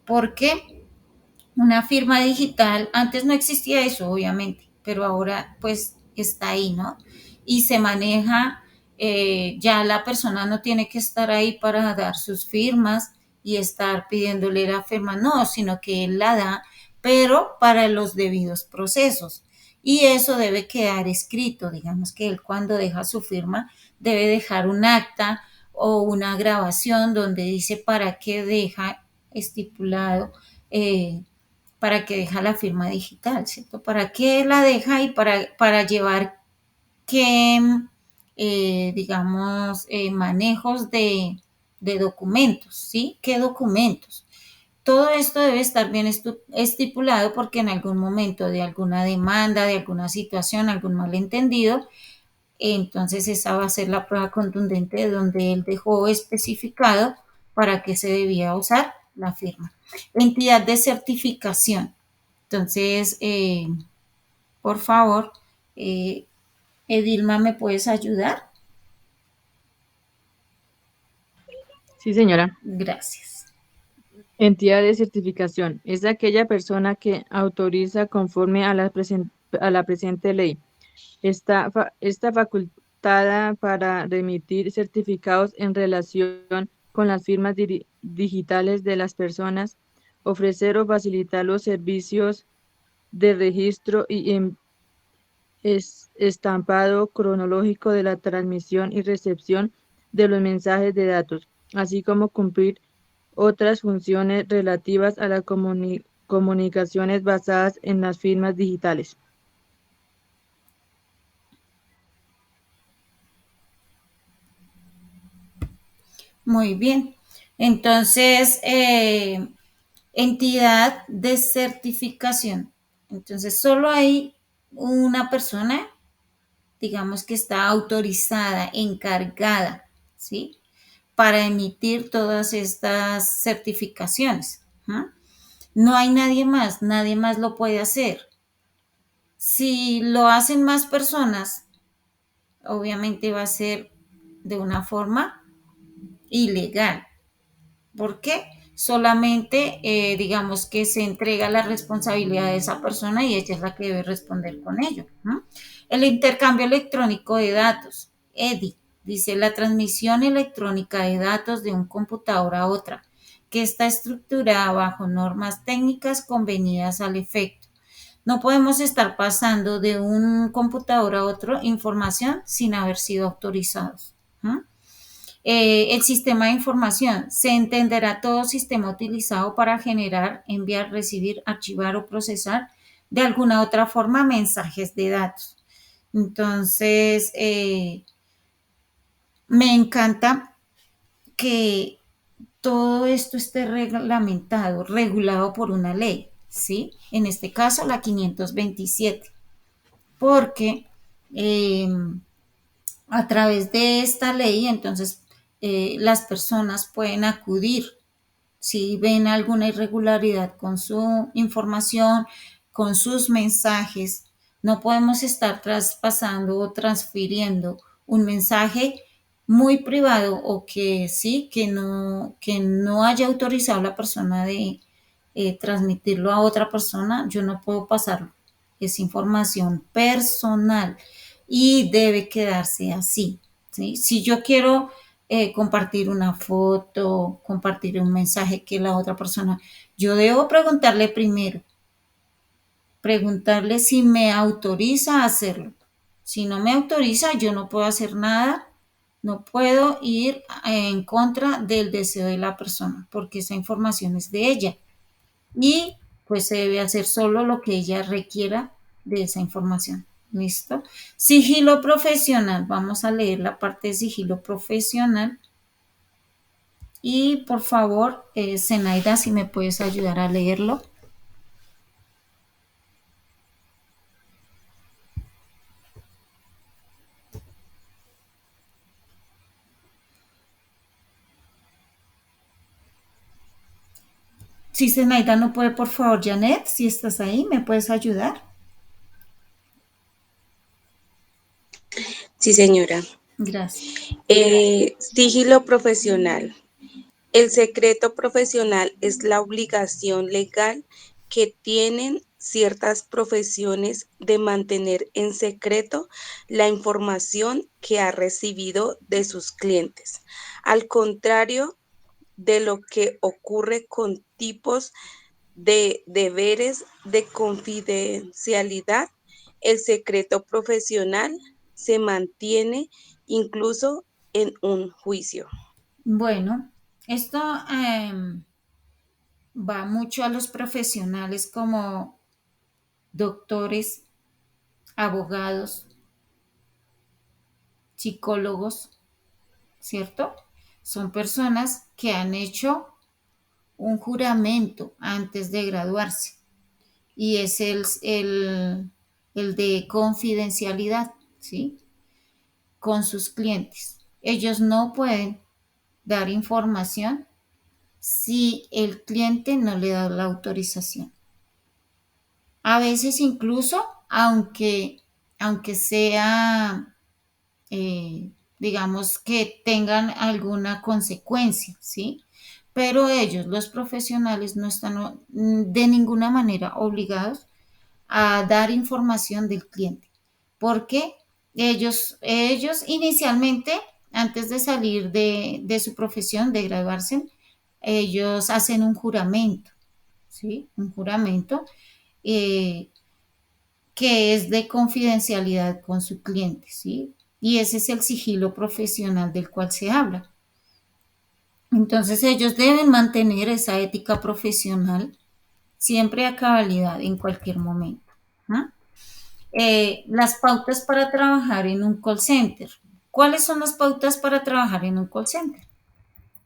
porque una firma digital, antes no existía eso, obviamente, pero ahora pues está ahí, ¿no? Y se maneja, ya la persona no tiene que estar ahí para dar sus firmas y estar pidiéndole la firma, no, sino que él la da, pero para los debidos procesos. Y eso debe quedar escrito, digamos que él cuando deja su firma debe dejar un acta o una grabación donde dice para qué deja estipulado para que deja la firma digital, ¿cierto? ¿Para qué la deja y para llevar qué, digamos, manejos de documentos, ¿sí? ¿Qué documentos? Todo esto debe estar bien estipulado porque en algún momento de alguna demanda, de alguna situación, algún malentendido, entonces esa va a ser la prueba contundente de donde él dejó especificado para qué se debía usar la firma. Entidad de certificación. Entonces, por favor, eh, Edilma, ¿me puedes ayudar? Sí, señora. Gracias. Entidad de certificación es aquella persona que autoriza conforme a a la presente ley. Está facultada para remitir certificados en relación con las firmas digitales de las personas, ofrecer o facilitar los servicios de registro y estampado cronológico de la transmisión y recepción de los mensajes de datos, así como cumplir otras funciones relativas a las comunicaciones basadas en las firmas digitales. Muy bien. Entonces, entidad de certificación. Entonces, solo hay una persona, digamos, que está autorizada, encargada, ¿sí? Para emitir todas estas certificaciones. ¿Ah? No hay nadie más lo puede hacer. Si lo hacen más personas, obviamente va a ser de una forma ilegal. ¿Por qué? Solamente, digamos que se entrega la responsabilidad de esa persona y ella es la que debe responder con ello, ¿no? El intercambio electrónico de datos, EDI, dice la transmisión electrónica de datos de un computador a otra, que está estructurada bajo normas técnicas convenidas al efecto. No podemos estar pasando de un computador a otro información sin haber sido autorizados. ¿No? El sistema de información se entenderá todo sistema utilizado para generar, enviar, recibir, archivar o procesar de alguna otra forma mensajes de datos. Entonces, me encanta que todo esto esté reglamentado, regulado por una ley, ¿sí? En este caso, la 527, porque a través de esta ley, entonces, las personas pueden acudir si ven alguna irregularidad con su información, con sus mensajes. No podemos estar traspasando o transfiriendo un mensaje muy privado o que sí, que no haya autorizado la persona de transmitirlo a otra persona. Yo no puedo pasarlo. Es información personal y debe quedarse así. ¿Sí? Si yo quiero compartir una foto, compartir un mensaje que la otra persona, yo debo preguntarle primero, preguntarle si me autoriza a hacerlo. Si no me autoriza, yo no puedo hacer nada, no puedo ir en contra del deseo de la persona, porque esa información es de ella. Y pues se debe hacer solo lo que ella requiera de esa información. ¿Listo? Sigilo profesional. Vamos a leer la parte de sigilo profesional. Y por favor, Zenaida, si me puedes ayudar a leerlo. Si Zenaida no puede, por favor, Janet, si estás ahí, ¿me puedes ayudar? Sí, señora. Gracias. Sigilo profesional. El secreto profesional es la obligación legal que tienen ciertas profesiones de mantener en secreto la información que ha recibido de sus clientes. Al contrario de lo que ocurre con tipos de deberes de confidencialidad, el secreto profesional se mantiene incluso en un juicio. Bueno, esto va mucho a los profesionales como doctores, abogados, psicólogos, ¿cierto? Son personas que han hecho un juramento antes de graduarse y es el de confidencialidad, ¿sí? Con sus clientes. Ellos no pueden dar información si el cliente no le da la autorización. A veces incluso aunque, aunque sea, digamos, que tengan alguna consecuencia, ¿sí? Pero ellos, los profesionales, no están de ninguna manera obligados a dar información del cliente, porque ellos inicialmente, antes de salir de su profesión, de graduarse, ellos hacen un juramento, ¿sí? Un juramento eh, que es de confidencialidad con su cliente, ¿sí? Y ese es el sigilo profesional del cual se habla. Entonces ellos deben mantener esa ética profesional siempre a cabalidad en cualquier momento, ¿no? Las pautas para trabajar en un call center. ¿Cuáles son las pautas para trabajar en un call center?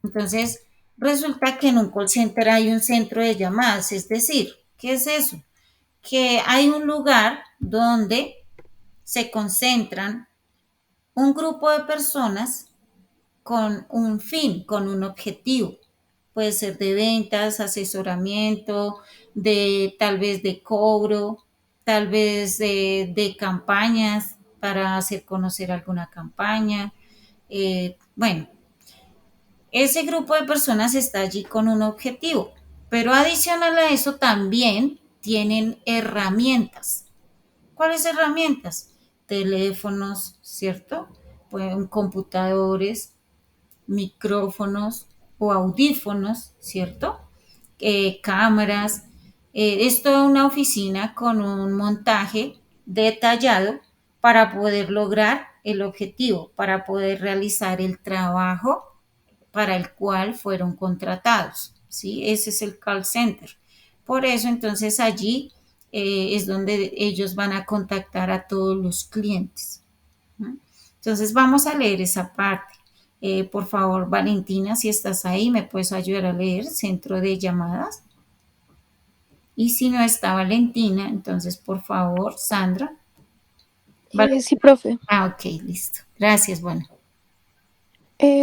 Entonces, resulta que en un call center hay un centro de llamadas, es decir, ¿qué es eso? Que hay un lugar donde se concentran un grupo de personas con un fin, con un objetivo. Puede ser de ventas, asesoramiento, de tal vez de cobro, tal vez de campañas para hacer conocer alguna campaña. Bueno, ese grupo de personas está allí con un objetivo, pero adicional a eso también tienen herramientas. ¿Cuáles herramientas? Teléfonos, ¿cierto? Pueden computadores, micrófonos o audífonos, ¿cierto? Cámaras. Es toda una oficina con un montaje detallado para poder lograr el objetivo, para poder realizar el trabajo para el cual fueron contratados, ¿sí? Ese es el call center. Por eso, entonces, allí es donde ellos van a contactar a todos los clientes, ¿no? Entonces, vamos a leer esa parte. Por favor, Valentina, si estás ahí, me puedes ayudar a leer centro de llamadas. Y si no está Valentina, entonces, por favor, Sandra. Sí, profe. Ah, ok, listo. Gracias, bueno.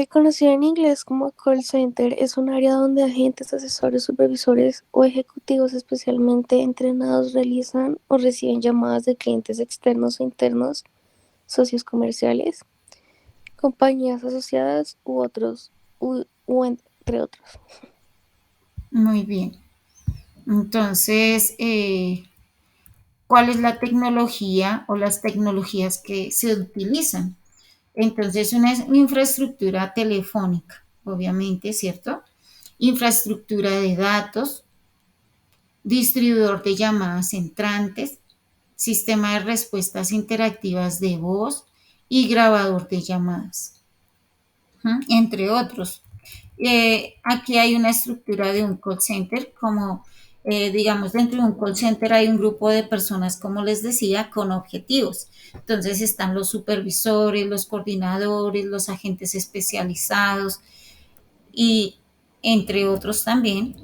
Conocida en inglés como call center, es un área donde agentes, asesores, supervisores o ejecutivos especialmente entrenados realizan o reciben llamadas de clientes externos o internos, socios comerciales, compañías asociadas u entre otros. Muy bien. Entonces, ¿cuál es la tecnología o las tecnologías que se utilizan? Entonces, una infraestructura telefónica, obviamente, ¿cierto? Infraestructura de datos, distribuidor de llamadas entrantes, sistema de respuestas interactivas de voz y grabador de llamadas, entre otros. Aquí hay una estructura de un call center, como digamos, dentro de un call center hay un grupo de personas, como les decía, con objetivos. Entonces están los supervisores, los coordinadores, los agentes especializados y entre otros también.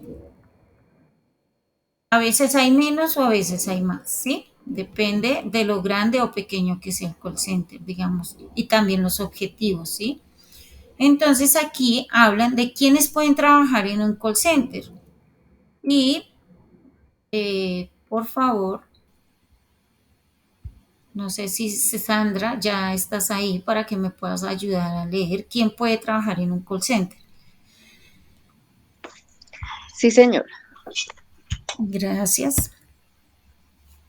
A veces hay menos o a veces hay más, ¿sí? Depende de lo grande o pequeño que sea el call center, digamos, y también los objetivos, ¿sí? Entonces aquí hablan de quiénes pueden trabajar en un call center. Y, por favor, no sé si Sandra ya estás ahí para que me puedas ayudar a leer quién puede trabajar en un call center. Sí, señor. Gracias.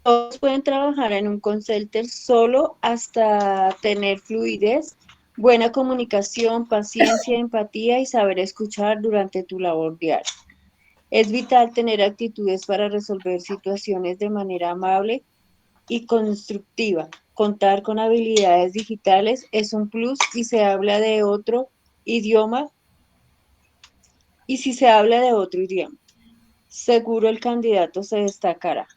Todos pueden trabajar en un call center solo hasta tener fluidez, buena comunicación, paciencia, empatía y saber escuchar durante tu labor diaria. Es vital tener actitudes para resolver situaciones de manera amable y constructiva. Contar con habilidades digitales es un plus y se habla de otro idioma y si se habla de otro idioma, seguro el candidato se destacará.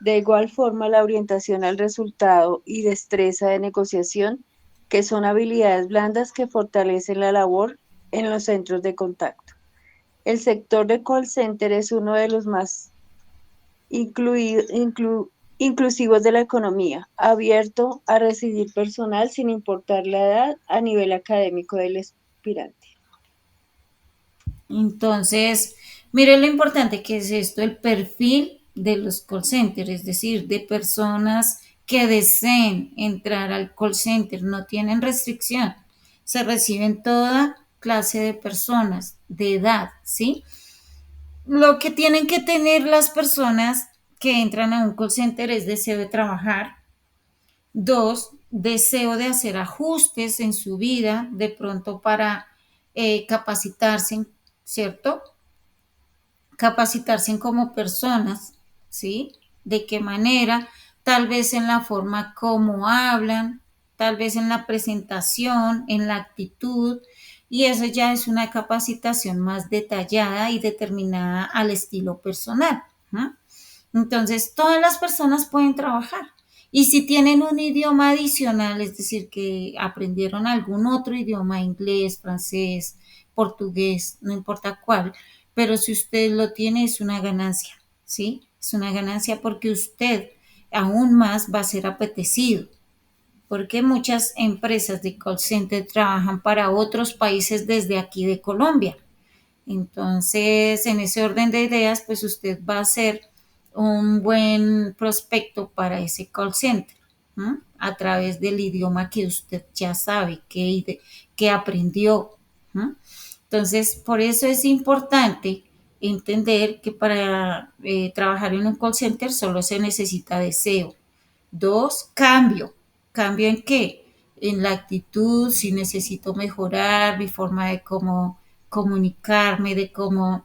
De igual forma, la orientación al resultado y destreza de negociación, que son habilidades blandas que fortalecen la labor en los centros de contacto. El sector de call center es uno de los más inclusivos de la economía, abierto a recibir personal sin importar la edad a nivel académico del aspirante. Entonces, mire lo importante que es esto, el perfil de los call centers, es decir, de personas que deseen entrar al call center, no tienen restricción. Se reciben toda clase de personas de edad, ¿sí? Lo que tienen que tener las personas que entran a un call center es deseo de trabajar. Dos, deseo de hacer ajustes en su vida, de pronto para capacitarse, ¿cierto? Capacitarse como personas, ¿sí? ¿De qué manera? Tal vez en la forma como hablan, tal vez en la presentación, en la actitud, y eso ya es una capacitación más detallada y determinada al estilo personal, ¿no? Entonces, todas las personas pueden trabajar. Y si tienen un idioma adicional, es decir, que aprendieron algún otro idioma, inglés, francés, portugués, no importa cuál, pero si usted lo tiene es una ganancia, ¿sí? Es una ganancia porque usted aún más va a ser apetecido, porque muchas empresas de call center trabajan para otros países desde aquí de Colombia. Entonces, en ese orden de ideas, pues usted va a ser un buen prospecto para ese call center, ¿no? A través del idioma que usted ya sabe, que aprendió, ¿no? Entonces, por eso es importante entender que para trabajar en un call center solo se necesita deseo. Dos, cambio. ¿Cambio en qué? En la actitud, si necesito mejorar mi forma de cómo comunicarme, de cómo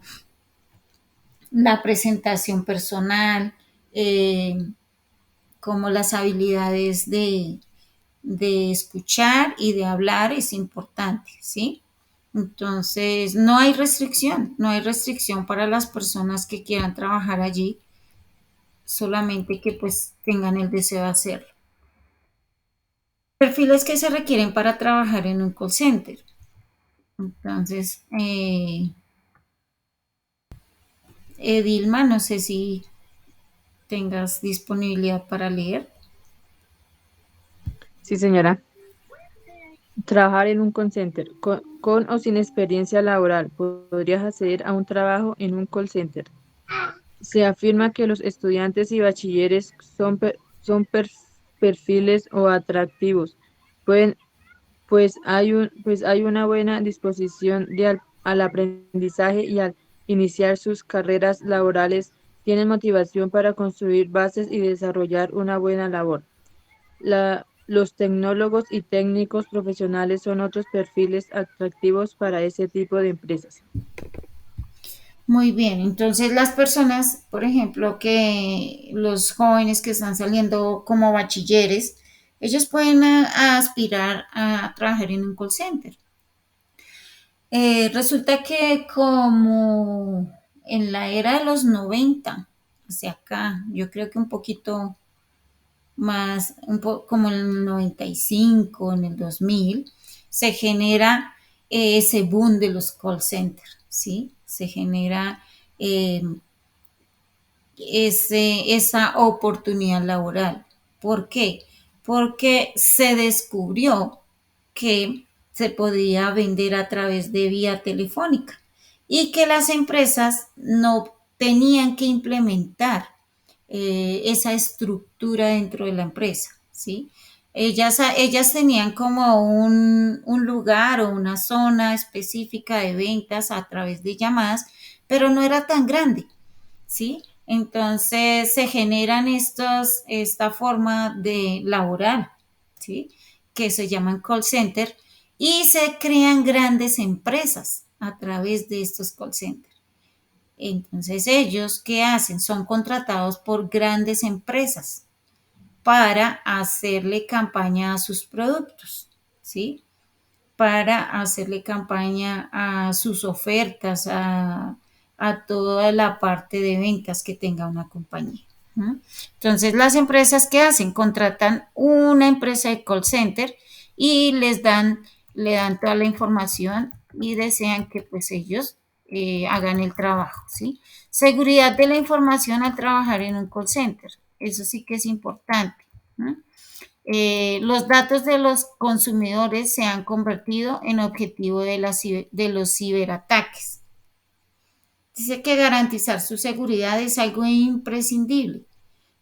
la presentación personal, eh, como las habilidades de escuchar y de hablar es importante, ¿sí? Entonces, no hay restricción para las personas que quieran trabajar allí, solamente que pues tengan el deseo de hacerlo. Perfiles que se requieren para trabajar en un call center. Entonces, Edilma, no sé si tengas disponibilidad para leer. Sí, señora. Trabajar en un call center. Con o sin experiencia laboral, podrías acceder a un trabajo en un call center. Se afirma que los estudiantes y bachilleres son perfiles o atractivos, pueden, pues hay una buena disposición al aprendizaje y al iniciar sus carreras laborales, tienen motivación para construir bases y desarrollar una buena labor. Los tecnólogos y técnicos profesionales son otros perfiles atractivos para ese tipo de empresas. Muy bien, entonces las personas, por ejemplo, que los jóvenes que están saliendo como bachilleres, ellos pueden aspirar a trabajar en un call center. Resulta que como en la era de los 90 hacia acá, yo creo que un poquito más, como en el 95 en el 2000 se genera ese boom de los call centers, ¿sí? Se genera eh, esa oportunidad laboral. ¿Por qué? Porque se descubrió que se podía vender a través de vía telefónica y que las empresas no tenían que implementar esa estructura dentro de la empresa, ¿sí? Ellas tenían como un lugar o una zona específica de ventas a través de llamadas, pero no era tan grande, ¿sí? Entonces se generan esta forma de laboral, ¿sí? Que se llaman call center y se crean grandes empresas a través de estos call centers. Entonces ellos, ¿qué hacen? Son contratados por grandes empresas para hacerle campaña a sus productos, ¿sí? Para hacerle campaña a sus ofertas, a toda la parte de ventas que tenga una compañía. ¿No? Entonces, las empresas que hacen, contratan una empresa de call center y le dan toda la información y desean que pues ellos hagan el trabajo, ¿sí? Seguridad de la información al trabajar en un call center, eso sí que es importante, ¿no? Los datos de los consumidores se han convertido en objetivo de los ciberataques. Dice que garantizar su seguridad es algo imprescindible.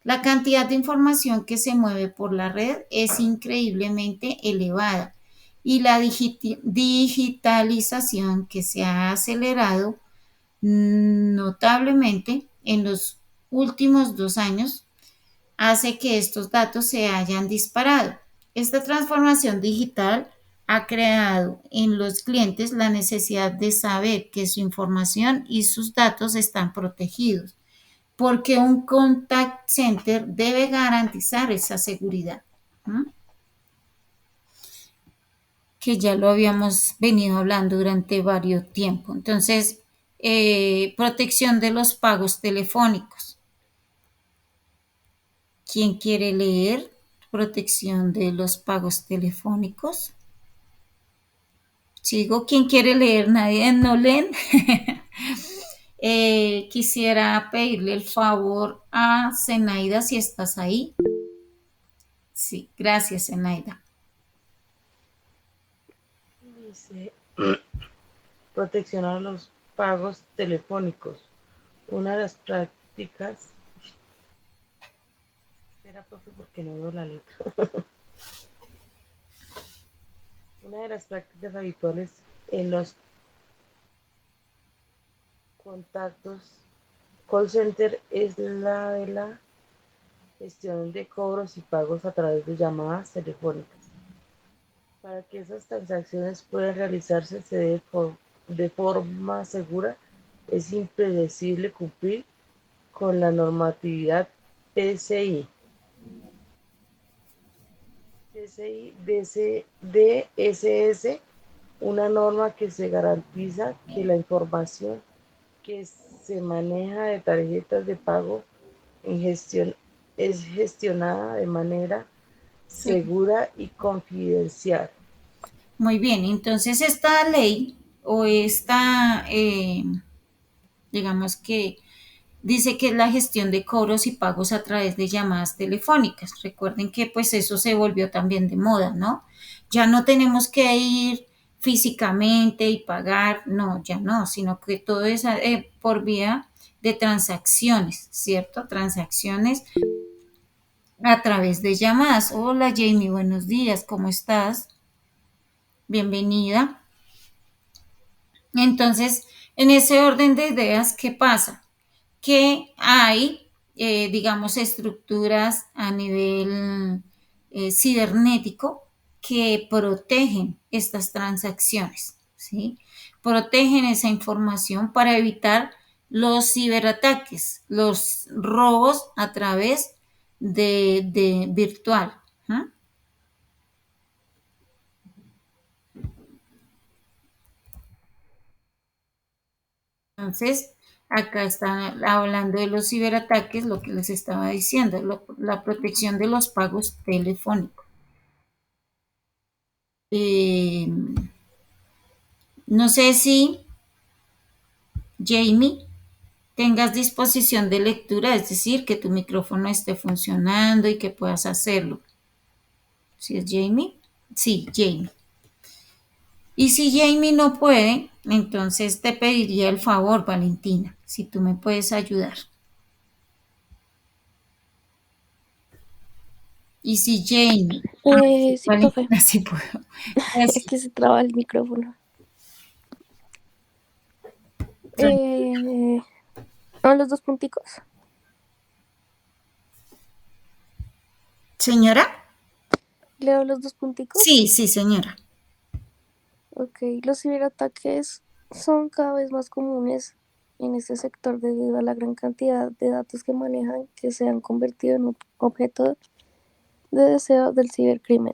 La cantidad de información que se mueve por la red es increíblemente elevada y la digitalización que se ha acelerado notablemente en los últimos 2 años hace que estos datos se hayan disparado. Esta transformación digital ha creado en los clientes la necesidad de saber que su información y sus datos están protegidos, porque un contact center debe garantizar esa seguridad, ¿no? Que ya lo habíamos venido hablando durante varios tiempos. Entonces, protección de los pagos telefónicos. ¿Quién quiere leer? Protección de los pagos telefónicos. Sigo. ¿Quién quiere leer? Nadie no leen. Quisiera pedirle el favor a Zenaida si estás ahí. Sí, gracias, Zenaida. Dice, protección a los pagos telefónicos. Una de las prácticas, espera, profe, porque no veo la letra. Una de las prácticas habituales en los contactos call center es la de la gestión de cobros y pagos a través de llamadas telefónicas. Para que esas transacciones puedan realizarse de forma segura, es imprescindible cumplir con la normatividad PCI, DSS, una norma que se garantiza que la información que se maneja de tarjetas de pago en gestión es gestionada de manera Sí. segura y confidencial. Muy bien, entonces esta ley o esta, digamos que dice que es la gestión de cobros y pagos a través de llamadas telefónicas. Recuerden que pues eso se volvió también de moda, ¿no? Ya no tenemos que ir físicamente y pagar, no, ya no, sino que todo es por vía de transacciones, ¿cierto? Transacciones a través de llamadas. Hola Jamie, buenos días, ¿cómo estás? Bienvenida. Entonces, en ese orden de ideas, ¿qué pasa? Que hay, digamos, estructuras a nivel cibernético que protegen estas transacciones, ¿sí? Protegen esa información para evitar los ciberataques, los robos a través de virtual. ¿Ah? Entonces, acá están hablando de los ciberataques, lo que les estaba diciendo, la protección de los pagos telefónicos. Eh, no sé si, Jamie, tengas disposición de lectura, es decir, que tu micrófono esté funcionando y que puedas hacerlo. ¿Sí es Jamie? Sí, Jamie. Y si Jamie no puede, entonces te pediría el favor, Valentina, si tú me puedes ayudar. Y si Jamie, Sí, profe. Valentina, sí puedo. Es que se traba el micrófono. ¿A los dos punticos? Señora, ¿Leo los dos punticos? sí, sí, señora. Ok, los ciberataques son cada vez más comunes en este sector debido a la gran cantidad de datos que manejan que se han convertido en un objeto de deseo del cibercrimen.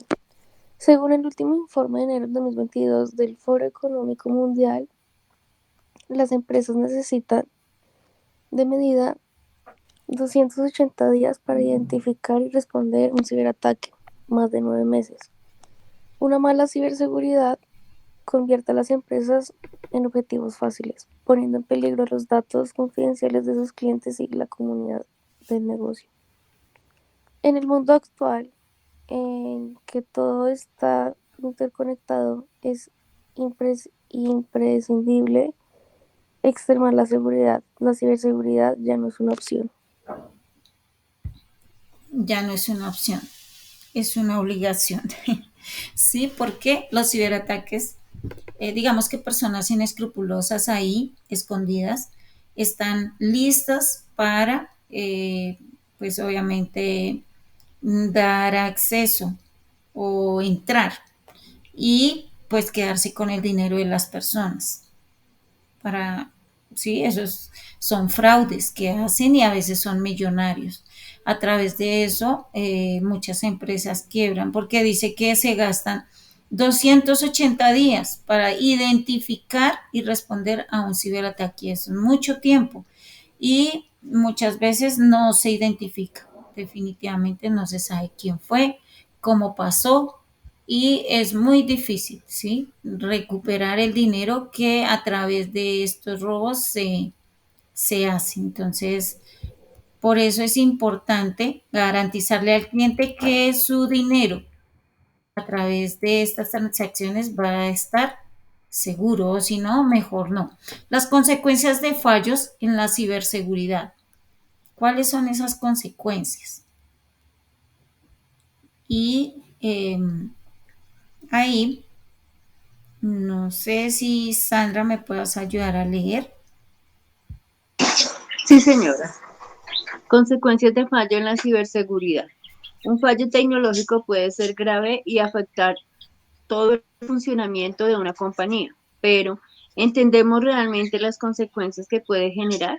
Según el último informe de enero de 2022 del Foro Económico Mundial, las empresas necesitan de medida 280 días para identificar y responder un ciberataque, más de 9 meses. Una mala ciberseguridad convierte a las empresas en objetivos fáciles, poniendo en peligro los datos confidenciales de sus clientes y la comunidad del negocio. En el mundo actual, en que todo está interconectado, es imprescindible extremar la seguridad. La ciberseguridad ya no es una opción. ya no es una opción, es una obligación. Sí, porque los ciberataques, digamos que personas inescrupulosas ahí, escondidas, están listas para, pues obviamente, dar acceso o entrar y pues quedarse con el dinero de las personas. Para, sí, esos son fraudes que hacen y a veces son millonarios. A través de eso, muchas empresas quiebran porque dice que se gastan 280 días para identificar y responder a un ciberataque. Eso es mucho tiempo y muchas veces no se identifica. Definitivamente no se sabe quién fue, cómo pasó y es muy difícil, ¿sí? Recuperar el dinero que a través de estos robos se hace. Entonces, por eso es importante garantizarle al cliente que su dinero a través de estas transacciones va a estar seguro, o si no, mejor no. Las consecuencias de fallos en la ciberseguridad. ¿Cuáles son esas consecuencias? Y ahí, no sé si Sandra me puedas ayudar a leer. Sí, señora. Consecuencias de fallo en la ciberseguridad. Un fallo tecnológico puede ser grave y afectar todo el funcionamiento de una compañía, pero ¿entendemos realmente las consecuencias que puede generar?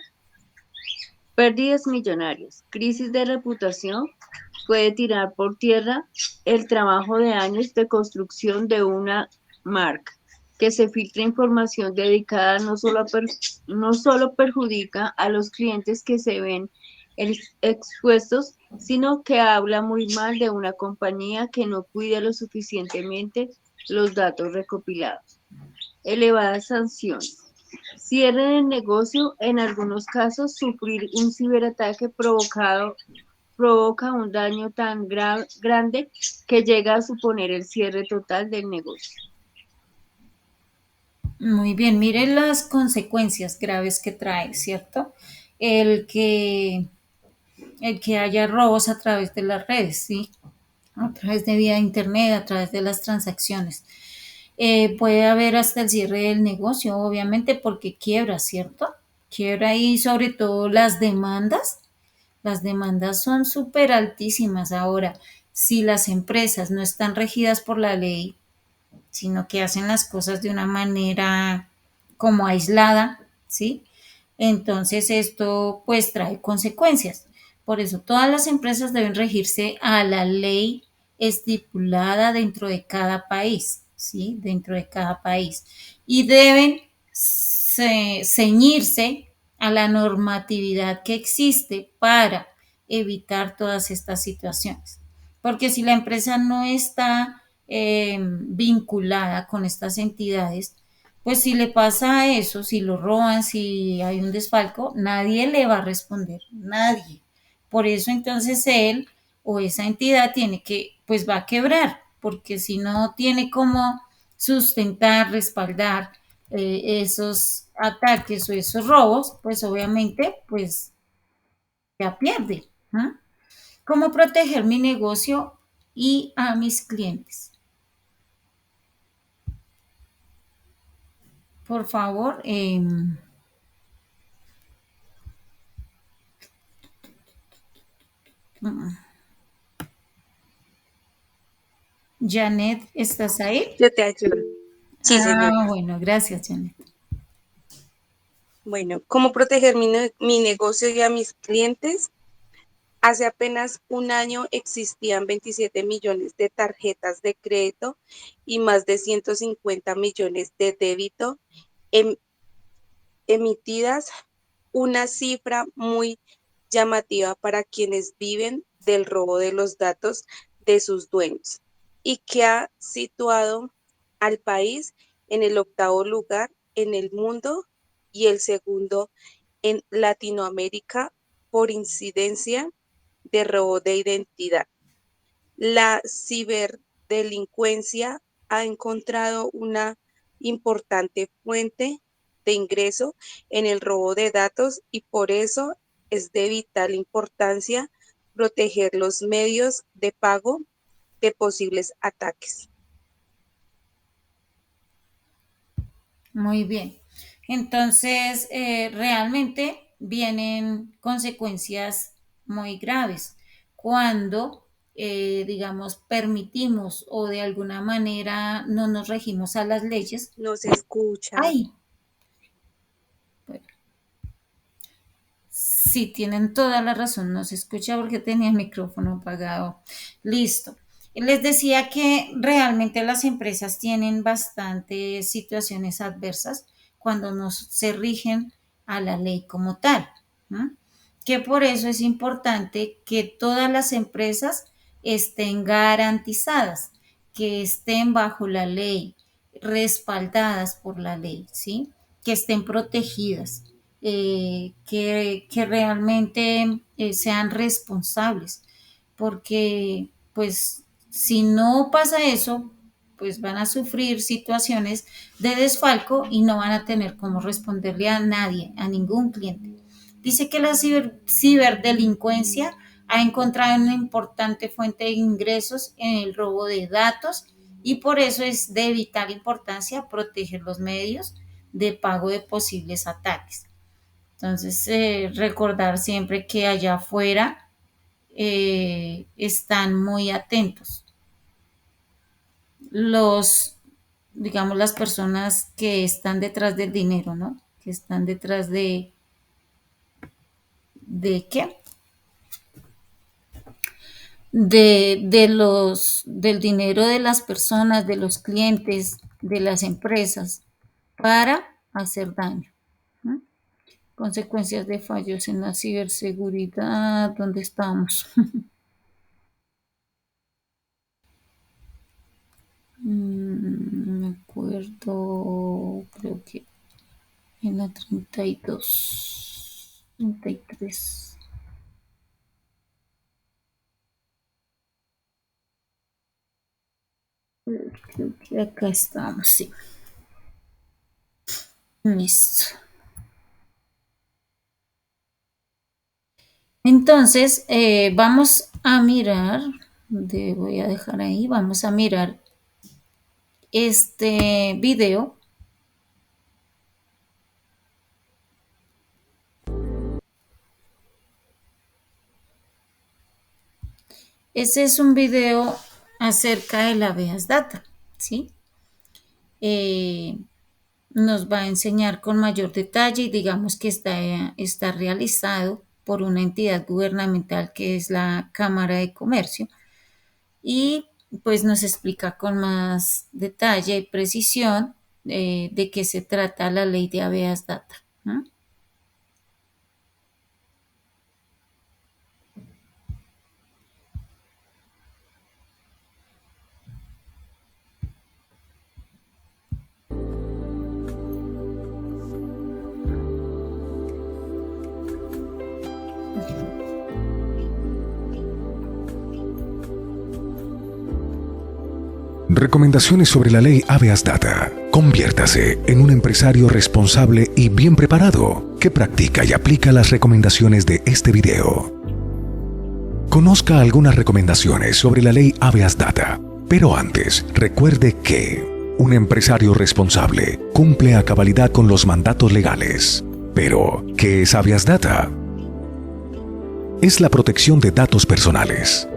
Pérdidas millonarias, crisis de reputación, puede tirar por tierra el trabajo de años de construcción de una marca. Que se filtre información dedicada no solo perjudica a los clientes que se ven expuestos, sino que habla muy mal de una compañía que no cuida lo suficientemente los datos recopilados. Elevadas sanciones. Cierren el negocio, en algunos casos, sufrir un ciberataque provoca un daño tan grande que llega a suponer el cierre total del negocio. Muy bien, miren las consecuencias graves que trae, ¿cierto? El que, el que haya robos a través de las redes, ¿sí? A través de vía internet, a través de las transacciones. Puede haber hasta el cierre del negocio, obviamente, porque quiebra, ¿cierto? Quiebra y sobre todo las demandas. Las demandas son súper altísimas ahora. Si las empresas no están regidas por la ley, sino que hacen las cosas de una manera como aislada, ¿sí? Entonces esto pues trae consecuencias. Por eso todas las empresas deben regirse a la ley estipulada dentro de cada país, ¿sí? Dentro de cada país. Y deben ceñirse a la normatividad que existe para evitar todas estas situaciones. Porque si la empresa no está vinculada con estas entidades, pues si le pasa eso, si lo roban, si hay un desfalco, nadie le va a responder, nadie. Por eso entonces él o esa entidad tiene que, pues va a quebrar, porque si no tiene cómo sustentar, respaldar esos ataques o esos robos, pues obviamente, pues ya pierde. ¿Ah? ¿Cómo proteger mi negocio y a mis clientes? Por favor, Janet, ¿estás ahí? Yo te ayudo. Sí, señora. Bueno, gracias, Janet. Bueno, ¿cómo proteger mi negocio y a mis clientes? Hace apenas un año existían 27 millones de tarjetas de crédito y más de 150 millones de débito em- emitidas, una cifra muy llamativa para quienes viven del robo de los datos de sus dueños y que ha situado al país en el 8º lugar en el mundo y el segundo en Latinoamérica por incidencia de robo de identidad. La ciberdelincuencia ha encontrado una importante fuente de ingreso en el robo de datos y por eso es de vital importancia proteger los medios de pago de posibles ataques. Muy bien. Entonces, realmente vienen consecuencias muy graves cuando, digamos, permitimos o de alguna manera no nos regimos a las leyes. No se escucha. ¡Ay! Bueno, sí, tienen toda la razón, no se escucha porque tenía el micrófono apagado. Listo. Les decía que realmente las empresas tienen bastantes situaciones adversas cuando no se rigen a la ley como tal, ¿no? Que por eso es importante que todas las empresas estén garantizadas, que estén bajo la ley, respaldadas por la ley, ¿sí? Que estén protegidas, que realmente sean responsables, porque pues si no pasa eso, pues van a sufrir situaciones de desfalco y no van a tener cómo responderle a nadie, a ningún cliente. Dice que la ciberdelincuencia ha encontrado una importante fuente de ingresos en el robo de datos y por eso es de vital importancia proteger los medios de pago de posibles ataques. Entonces, recordar siempre que allá afuera están muy atentos digamos, las personas que están detrás del dinero, ¿no? Que están detrás ¿de qué? Del dinero de las personas, de los clientes, de las empresas, para hacer daño, ¿no? Consecuencias de fallos en la ciberseguridad, ¿dónde estamos? No me acuerdo, creo que en la 32, 33. Creo que acá estamos, sí. Listo. Entonces, vamos a mirar, voy a dejar ahí, vamos a mirar este video. Ese es un video acerca de la habeas data, ¿sí? Nos va a enseñar con mayor detalle y digamos que está realizado por una entidad gubernamental que es la Cámara de Comercio y pues nos explica con más detalle y precisión de qué se trata la ley de habeas data, ¿no? Recomendaciones sobre la ley habeas data. Conviértase en un empresario responsable y bien preparado que practica y aplica las recomendaciones de este video. Conozca algunas recomendaciones sobre la ley habeas data, pero antes recuerde que un empresario responsable cumple a cabalidad con los mandatos legales. Pero, ¿qué es habeas data? Es la protección de datos personales.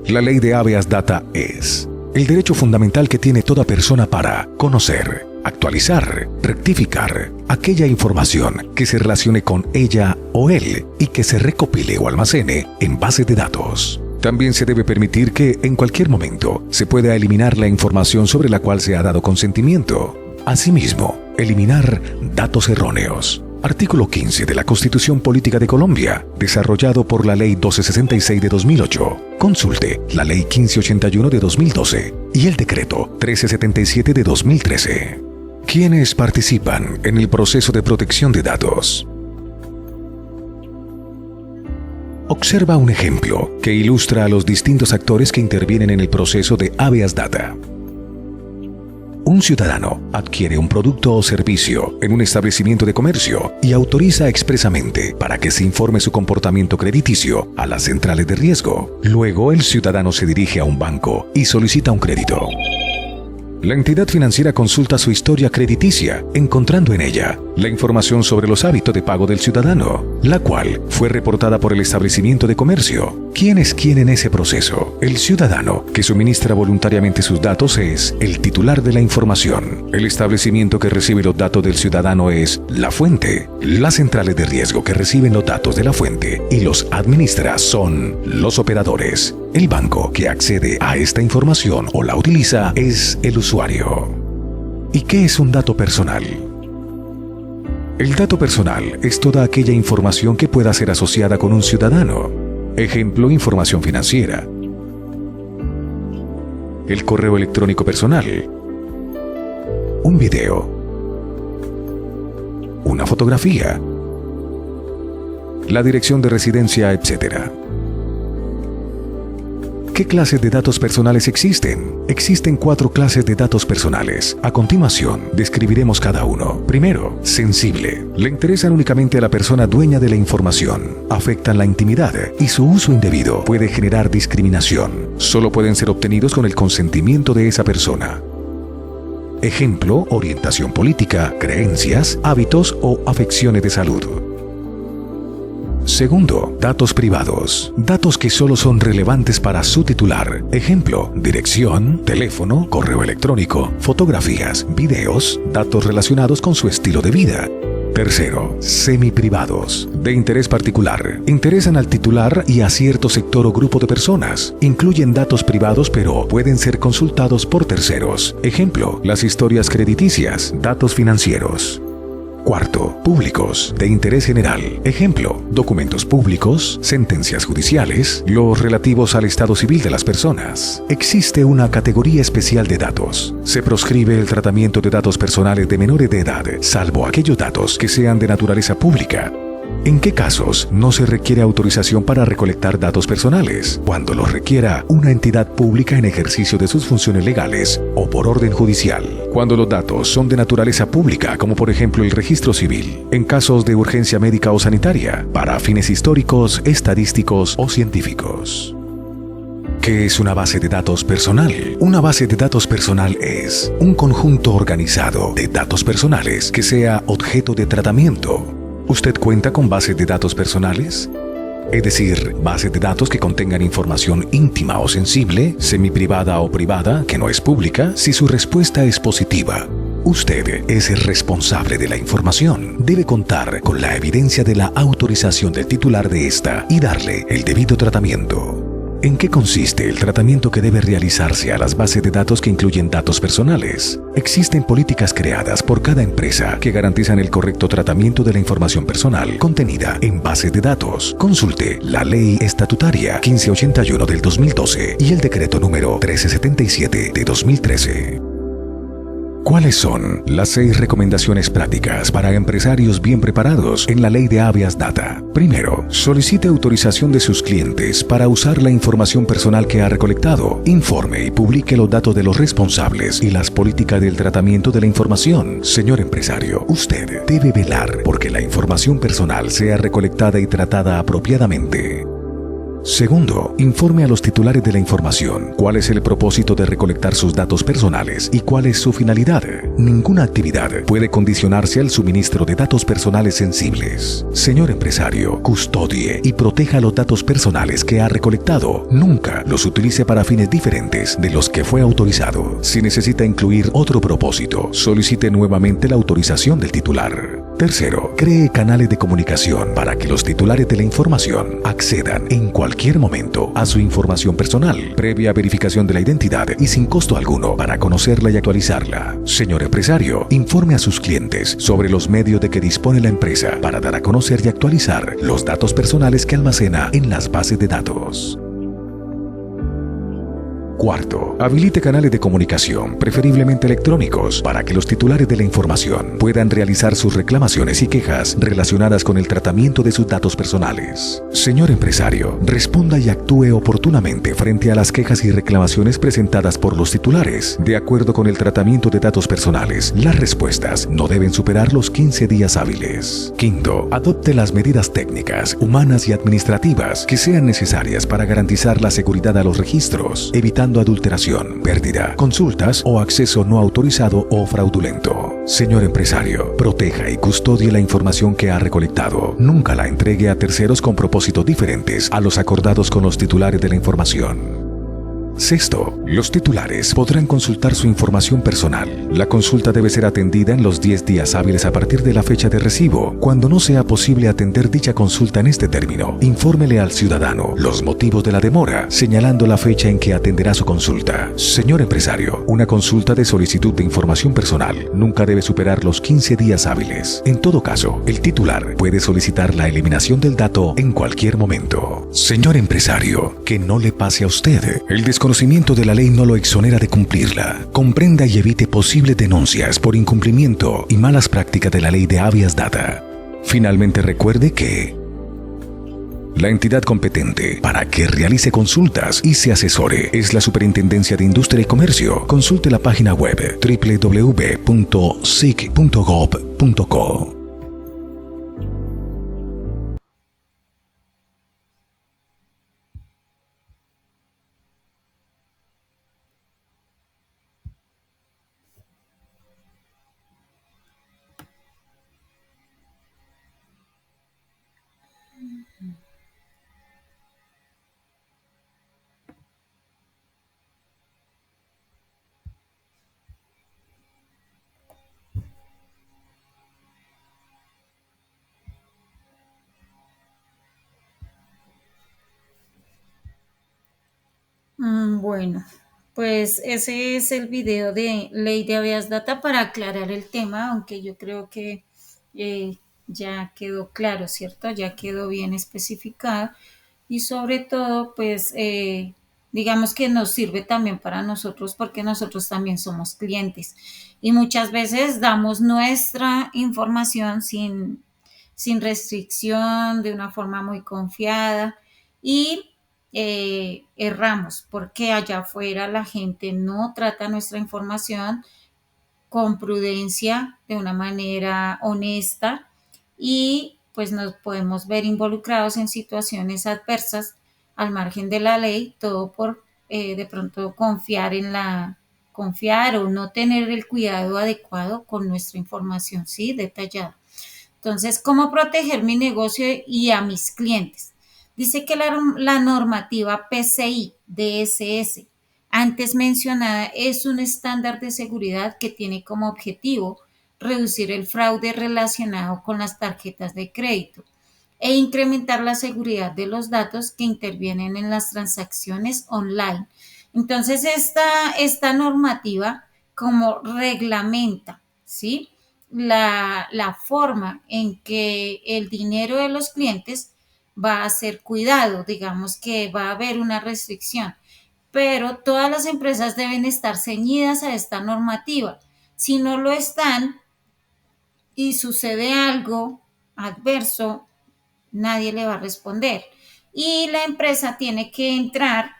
La ley de habeas data es el derecho fundamental que tiene toda persona para conocer, actualizar, rectificar aquella información que se relacione con ella o él y que se recopile o almacene en base de datos. También se debe permitir que en cualquier momento se pueda eliminar la información sobre la cual se ha dado consentimiento. Asimismo, eliminar datos erróneos. Artículo 15 de la Constitución Política de Colombia, desarrollado por la Ley 1266 de 2008. Consulte la Ley 1581 de 2012 y el Decreto 1377 de 2013. ¿Quiénes participan en el proceso de protección de datos? Observa un ejemplo que ilustra a los distintos actores que intervienen en el proceso de habeas data. Un ciudadano adquiere un producto o servicio en un establecimiento de comercio y autoriza expresamente para que se informe su comportamiento crediticio a las centrales de riesgo. Luego, el ciudadano se dirige a un banco y solicita un crédito. La entidad financiera consulta su historia crediticia, encontrando en ella la información sobre los hábitos de pago del ciudadano, la cual fue reportada por el establecimiento de comercio. ¿Quién es quién en ese proceso? El ciudadano, que suministra voluntariamente sus datos, es el titular de la información. El establecimiento que recibe los datos del ciudadano es la fuente. Las centrales de riesgo que reciben los datos de la fuente y los administra son los operadores. El banco que accede a esta información o la utiliza es el usuario. ¿Y qué es un dato personal? El dato personal es toda aquella información que pueda ser asociada con un ciudadano. Ejemplo, información financiera. El correo electrónico personal. Un video. Una fotografía. La dirección de residencia, etc. ¿Qué clases de datos personales existen? Existen 4 clases de datos personales. A continuación, describiremos cada uno. Primero, sensible. Le interesan únicamente a la persona dueña de la información. Afectan la intimidad y su uso indebido puede generar discriminación. Solo pueden ser obtenidos con el consentimiento de esa persona. Ejemplo, orientación política, creencias, hábitos o afecciones de salud. Segundo, datos privados. Datos que solo son relevantes para su titular. Ejemplo, dirección, teléfono, correo electrónico, fotografías, videos, datos relacionados con su estilo de vida. Tercero, semiprivados. De interés particular. Interesan al titular y a cierto sector o grupo de personas. Incluyen datos privados pero pueden ser consultados por terceros. Ejemplo, las historias crediticias, datos financieros. Cuarto, públicos, de interés general. Ejemplo, documentos públicos, sentencias judiciales, los relativos al estado civil de las personas. Existe una categoría especial de datos. Se proscribe el tratamiento de datos personales de menores de edad, salvo aquellos datos que sean de naturaleza pública. ¿En qué casos no se requiere autorización para recolectar datos personales? Cuando los requiera una entidad pública en ejercicio de sus funciones legales o por orden judicial. Cuando los datos son de naturaleza pública, como por ejemplo el registro civil. En casos de urgencia médica o sanitaria, para fines históricos, estadísticos o científicos. ¿Qué es una base de datos personal? Una base de datos personal es un conjunto organizado de datos personales que sea objeto de tratamiento. ¿Usted cuenta con bases de datos personales? Es decir, bases de datos que contengan información íntima o sensible, semiprivada o privada, que no es pública, si su respuesta es positiva. Usted es el responsable de la información. Debe contar con la evidencia de la autorización del titular de esta y darle el debido tratamiento. ¿En qué consiste el tratamiento que debe realizarse a las bases de datos que incluyen datos personales? Existen políticas creadas por cada empresa que garantizan el correcto tratamiento de la información personal contenida en bases de datos. Consulte la Ley Estatutaria 1581 del 2012 y el Decreto número 1377 de 2013. ¿Cuáles son las 6 recomendaciones prácticas para empresarios bien preparados en la ley de Habeas Data? Primero, solicite autorización de sus clientes para usar la información personal que ha recolectado. Informe y publique los datos de los responsables y las políticas del tratamiento de la información. Señor empresario, usted debe velar porque la información personal sea recolectada y tratada apropiadamente. Segundo, informe a los titulares de la información cuál es el propósito de recolectar sus datos personales y cuál es su finalidad. Ninguna actividad puede condicionarse al suministro de datos personales sensibles. Señor empresario, custodie y proteja los datos personales que ha recolectado. Nunca los utilice para fines diferentes de los que fue autorizado. Si necesita incluir otro propósito, solicite nuevamente la autorización del titular. Tercero, cree canales de comunicación para que los titulares de la información accedan en cualquier momento a su información personal, previa verificación de la identidad y sin costo alguno para conocerla y actualizarla. Señor empresario, informe a sus clientes sobre los medios de que dispone la empresa para dar a conocer y actualizar los datos personales que almacena en las bases de datos. Cuarto, habilite canales de comunicación, preferiblemente electrónicos, para que los titulares de la información puedan realizar sus reclamaciones y quejas relacionadas con el tratamiento de sus datos personales. Señor empresario, responda y actúe oportunamente frente a las quejas y reclamaciones presentadas por los titulares. De acuerdo con el tratamiento de datos personales, las respuestas no deben superar los 15 días hábiles. Quinto, adopte las medidas técnicas, humanas y administrativas que sean necesarias para garantizar la seguridad a los registros, evitando adulteración, pérdida, consultas o acceso no autorizado o fraudulento. Señor empresario, proteja y custodie la información que ha recolectado. Nunca la entregue a terceros con propósitos diferentes a los acordados con los titulares de la información. Sexto, los titulares podrán consultar su información personal. La consulta debe ser atendida en los 10 días hábiles a partir de la fecha de recibo. Cuando no sea posible atender dicha consulta en este término, infórmele al ciudadano los motivos de la demora, señalando la fecha en que atenderá su consulta. Señor empresario, una consulta de solicitud de información personal nunca debe superar los 15 días hábiles. En todo caso, el titular puede solicitar la eliminación del dato en cualquier momento. Señor empresario, que no le pase a usted. El desconocimiento de la ley no lo exonera de cumplirla. Comprenda y evite posibles denuncias por incumplimiento y malas prácticas de la ley de habeas data. Finalmente, recuerde que la entidad competente para que realice consultas y se asesore es la Superintendencia de Industria y Comercio. Consulte la página web www.sic.gov.co. Bueno, pues ese es el video de Ley de Habeas Data para aclarar el tema, aunque yo creo que ya quedó claro, ¿cierto? Ya quedó bien especificado y sobre todo, pues digamos que nos sirve también para nosotros porque nosotros también somos clientes y muchas veces damos nuestra información sin restricción, de una forma muy confiada y erramos porque allá afuera la gente no trata nuestra información con prudencia, de una manera honesta y pues nos podemos ver involucrados en situaciones adversas al margen de la ley, todo por de pronto confiar o no tener el cuidado adecuado con nuestra información, ¿sí? Detallada. Entonces, ¿cómo proteger mi negocio y a mis clientes? Dice que la normativa PCI DSS antes mencionada es un estándar de seguridad que tiene como objetivo reducir el fraude relacionado con las tarjetas de crédito e incrementar la seguridad de los datos que intervienen en las transacciones online. Entonces, esta normativa como reglamenta, ¿sí? La forma en que el dinero de los clientes va a ser cuidado, digamos que va a haber una restricción, pero todas las empresas deben estar ceñidas a esta normativa. Si no lo están y sucede algo adverso, nadie le va a responder. Y la empresa tiene que entrar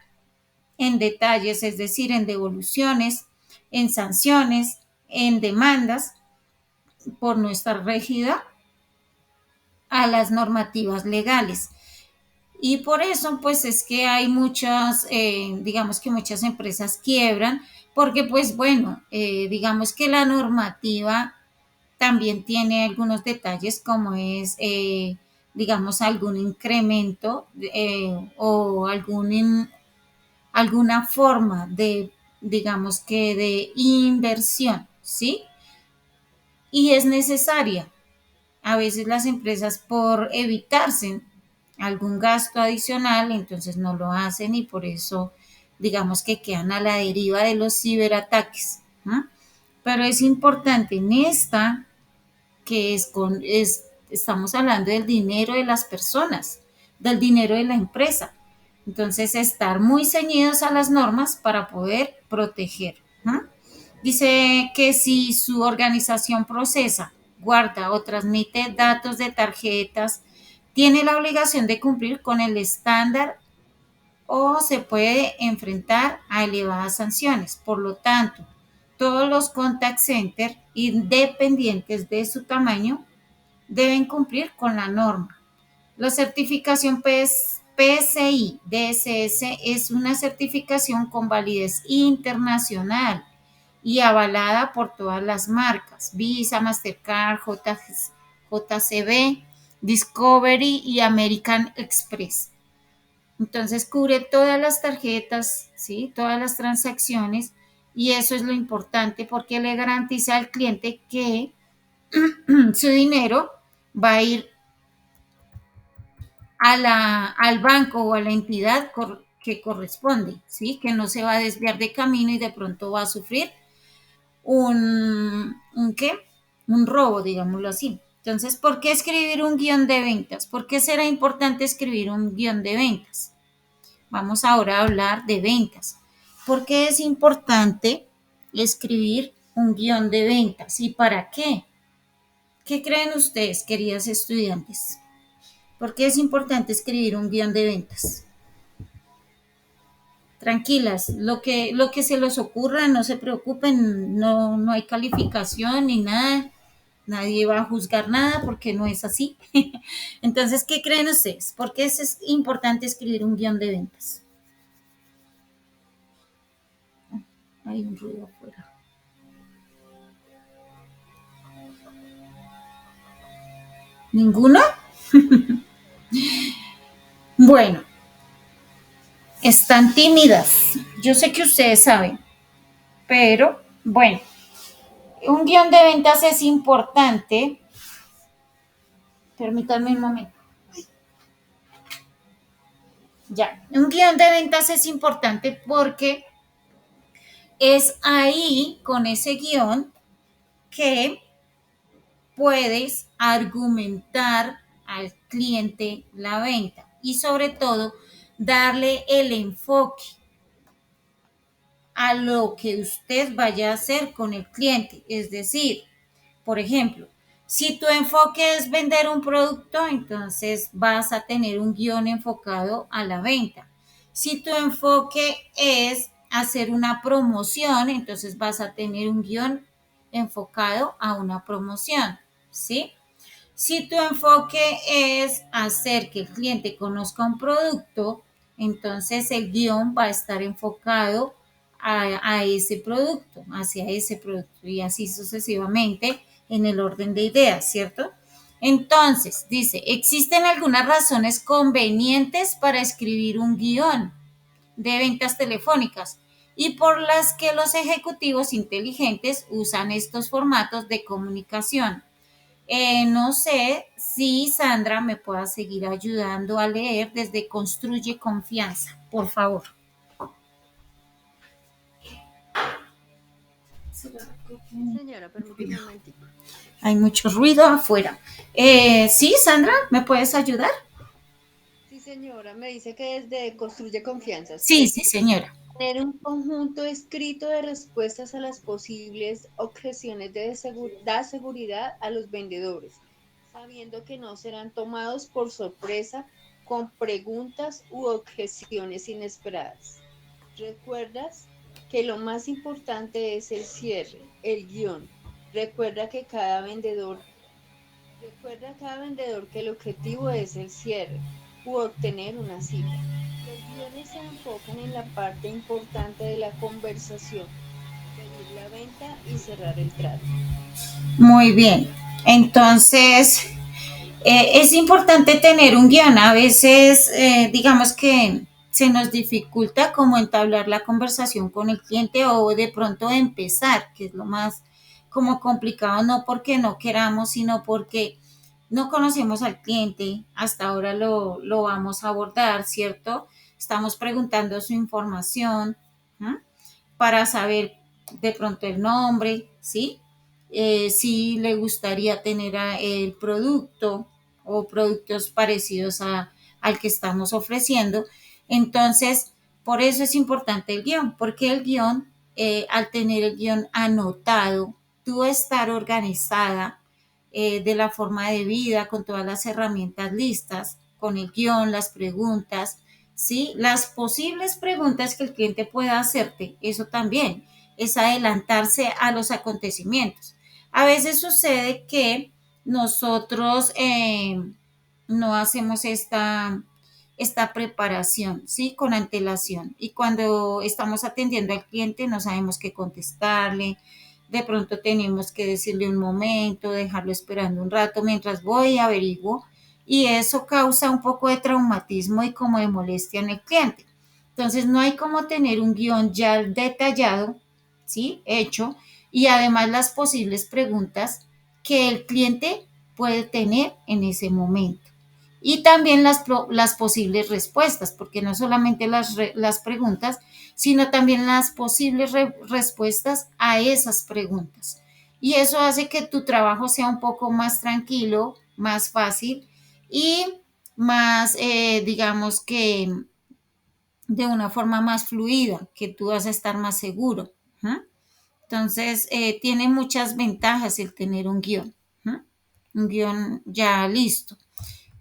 en detalles, es decir, en devoluciones, en sanciones, en demandas por no estar regida a las normativas legales. Y por eso, pues es que hay muchas, digamos que muchas empresas quiebran, porque pues bueno, digamos que la normativa también tiene algunos detalles como es, digamos, algún incremento o alguna forma de, digamos que de inversión, ¿sí? Y es necesaria. A veces las empresas por evitarse algún gasto adicional, entonces no lo hacen y por eso digamos que quedan a la deriva de los ciberataques, ¿no? Pero es importante en esta que estamos hablando del dinero de las personas, del dinero de la empresa. Entonces, estar muy ceñidos a las normas para poder proteger. ¿No? Dice que si su organización procesa, guarda o transmite datos de tarjetas, tiene la obligación de cumplir con el estándar o se puede enfrentar a elevadas sanciones. Por lo tanto, todos los contact centers, independientes de su tamaño, deben cumplir con la norma. La certificación PCI DSS es una certificación con validez internacional y avalada por todas las marcas, Visa, Mastercard, JCB, Discovery y American Express. Entonces cubre todas las tarjetas, ¿sí? Todas las transacciones, y eso es lo importante porque le garantiza al cliente que su dinero va a ir al banco o a la entidad que corresponde, ¿sí? Que no se va a desviar de camino y de pronto va a sufrir ¿qué? Un robo, digámoslo así. Entonces, ¿por qué escribir un guión de ventas? ¿Por qué será importante escribir un guión de ventas? Vamos ahora a hablar de ventas. ¿Por qué es importante escribir un guión de ventas y para qué? ¿Qué creen ustedes, queridas estudiantes? ¿Por qué es importante escribir un guión de ventas? Tranquilas, lo que se les ocurra, no se preocupen, no hay calificación ni nada, nadie va a juzgar nada porque no es así. Entonces, ¿qué creen ustedes? ¿Por qué es importante escribir un guión de ventas? Hay un ruido afuera. ¿Ninguno? Bueno, están tímidas. Yo sé que ustedes saben, pero bueno, un guión de ventas es importante. Permítanme un momento. Ya, un guión de ventas es importante porque es ahí, con ese guión, que puedes argumentar al cliente la venta y sobre todo darle el enfoque a lo que usted vaya a hacer con el cliente. Es decir, por ejemplo, si tu enfoque es vender un producto, entonces vas a tener un guión enfocado a la venta. Si tu enfoque es hacer una promoción, entonces vas a tener un guión enfocado a una promoción, ¿sí? Si tu enfoque es hacer que el cliente conozca un producto, entonces el guión va a estar enfocado a ese producto, hacia ese producto y así sucesivamente en el orden de ideas, ¿cierto? Entonces, dice, existen algunas razones convenientes para escribir un guión de ventas telefónicas y por las que los ejecutivos inteligentes usan estos formatos de comunicación. No sé si Sandra me pueda seguir ayudando a leer desde Construye Confianza, por favor. Señora, permítame un momentito. Hay mucho ruido afuera. Sí, Sandra, ¿me puedes ayudar? Sí, señora, me dice que desde Construye Confianza, Sí, ¿cierto? sí, señora. Tener un conjunto escrito de respuestas a las posibles objeciones da seguridad a los vendedores, sabiendo que no serán tomados por sorpresa con preguntas u objeciones inesperadas. ¿Recuerdas que lo más importante es el cierre, el guión? Recuerda a cada vendedor que el objetivo es el cierre u obtener una cita. Los guiones se enfocan en la parte importante de la conversación, pedir la venta y cerrar el trato. Muy bien. Entonces, es importante tener un guión. A veces, digamos que se nos dificulta como entablar la conversación con el cliente o de pronto empezar, que es lo más como complicado, no porque no queramos, sino porque no conocemos al cliente, hasta ahora lo vamos a abordar, ¿cierto? Estamos preguntando su información, ¿no? Para saber de pronto el nombre, ¿sí? Si le gustaría tener el producto o productos parecidos al que estamos ofreciendo. Entonces, por eso es importante el guión, porque el guión, al tener el guión anotado, tú estar organizada de la forma de vida, con todas las herramientas listas, con el guión, las preguntas, ¿sí? Las posibles preguntas que el cliente pueda hacerte, eso también es adelantarse a los acontecimientos. A veces sucede que nosotros no hacemos esta preparación, ¿sí? Con antelación. Y cuando estamos atendiendo al cliente no sabemos qué contestarle, de pronto tenemos que decirle un momento, dejarlo esperando un rato mientras voy y averiguo, y eso causa un poco de traumatismo y como de molestia en el cliente. Entonces no hay como tener un guión ya detallado, ¿sí? Hecho, y además las posibles preguntas que el cliente puede tener en ese momento. Y también las posibles respuestas, porque no solamente las preguntas, sino también las posibles respuestas a esas preguntas. Y eso hace que tu trabajo sea un poco más tranquilo, más fácil y más, digamos que de una forma más fluida, que tú vas a estar más seguro. ¿Ah? Entonces, tiene muchas ventajas el tener un guión, ¿ah? Un guión ya listo.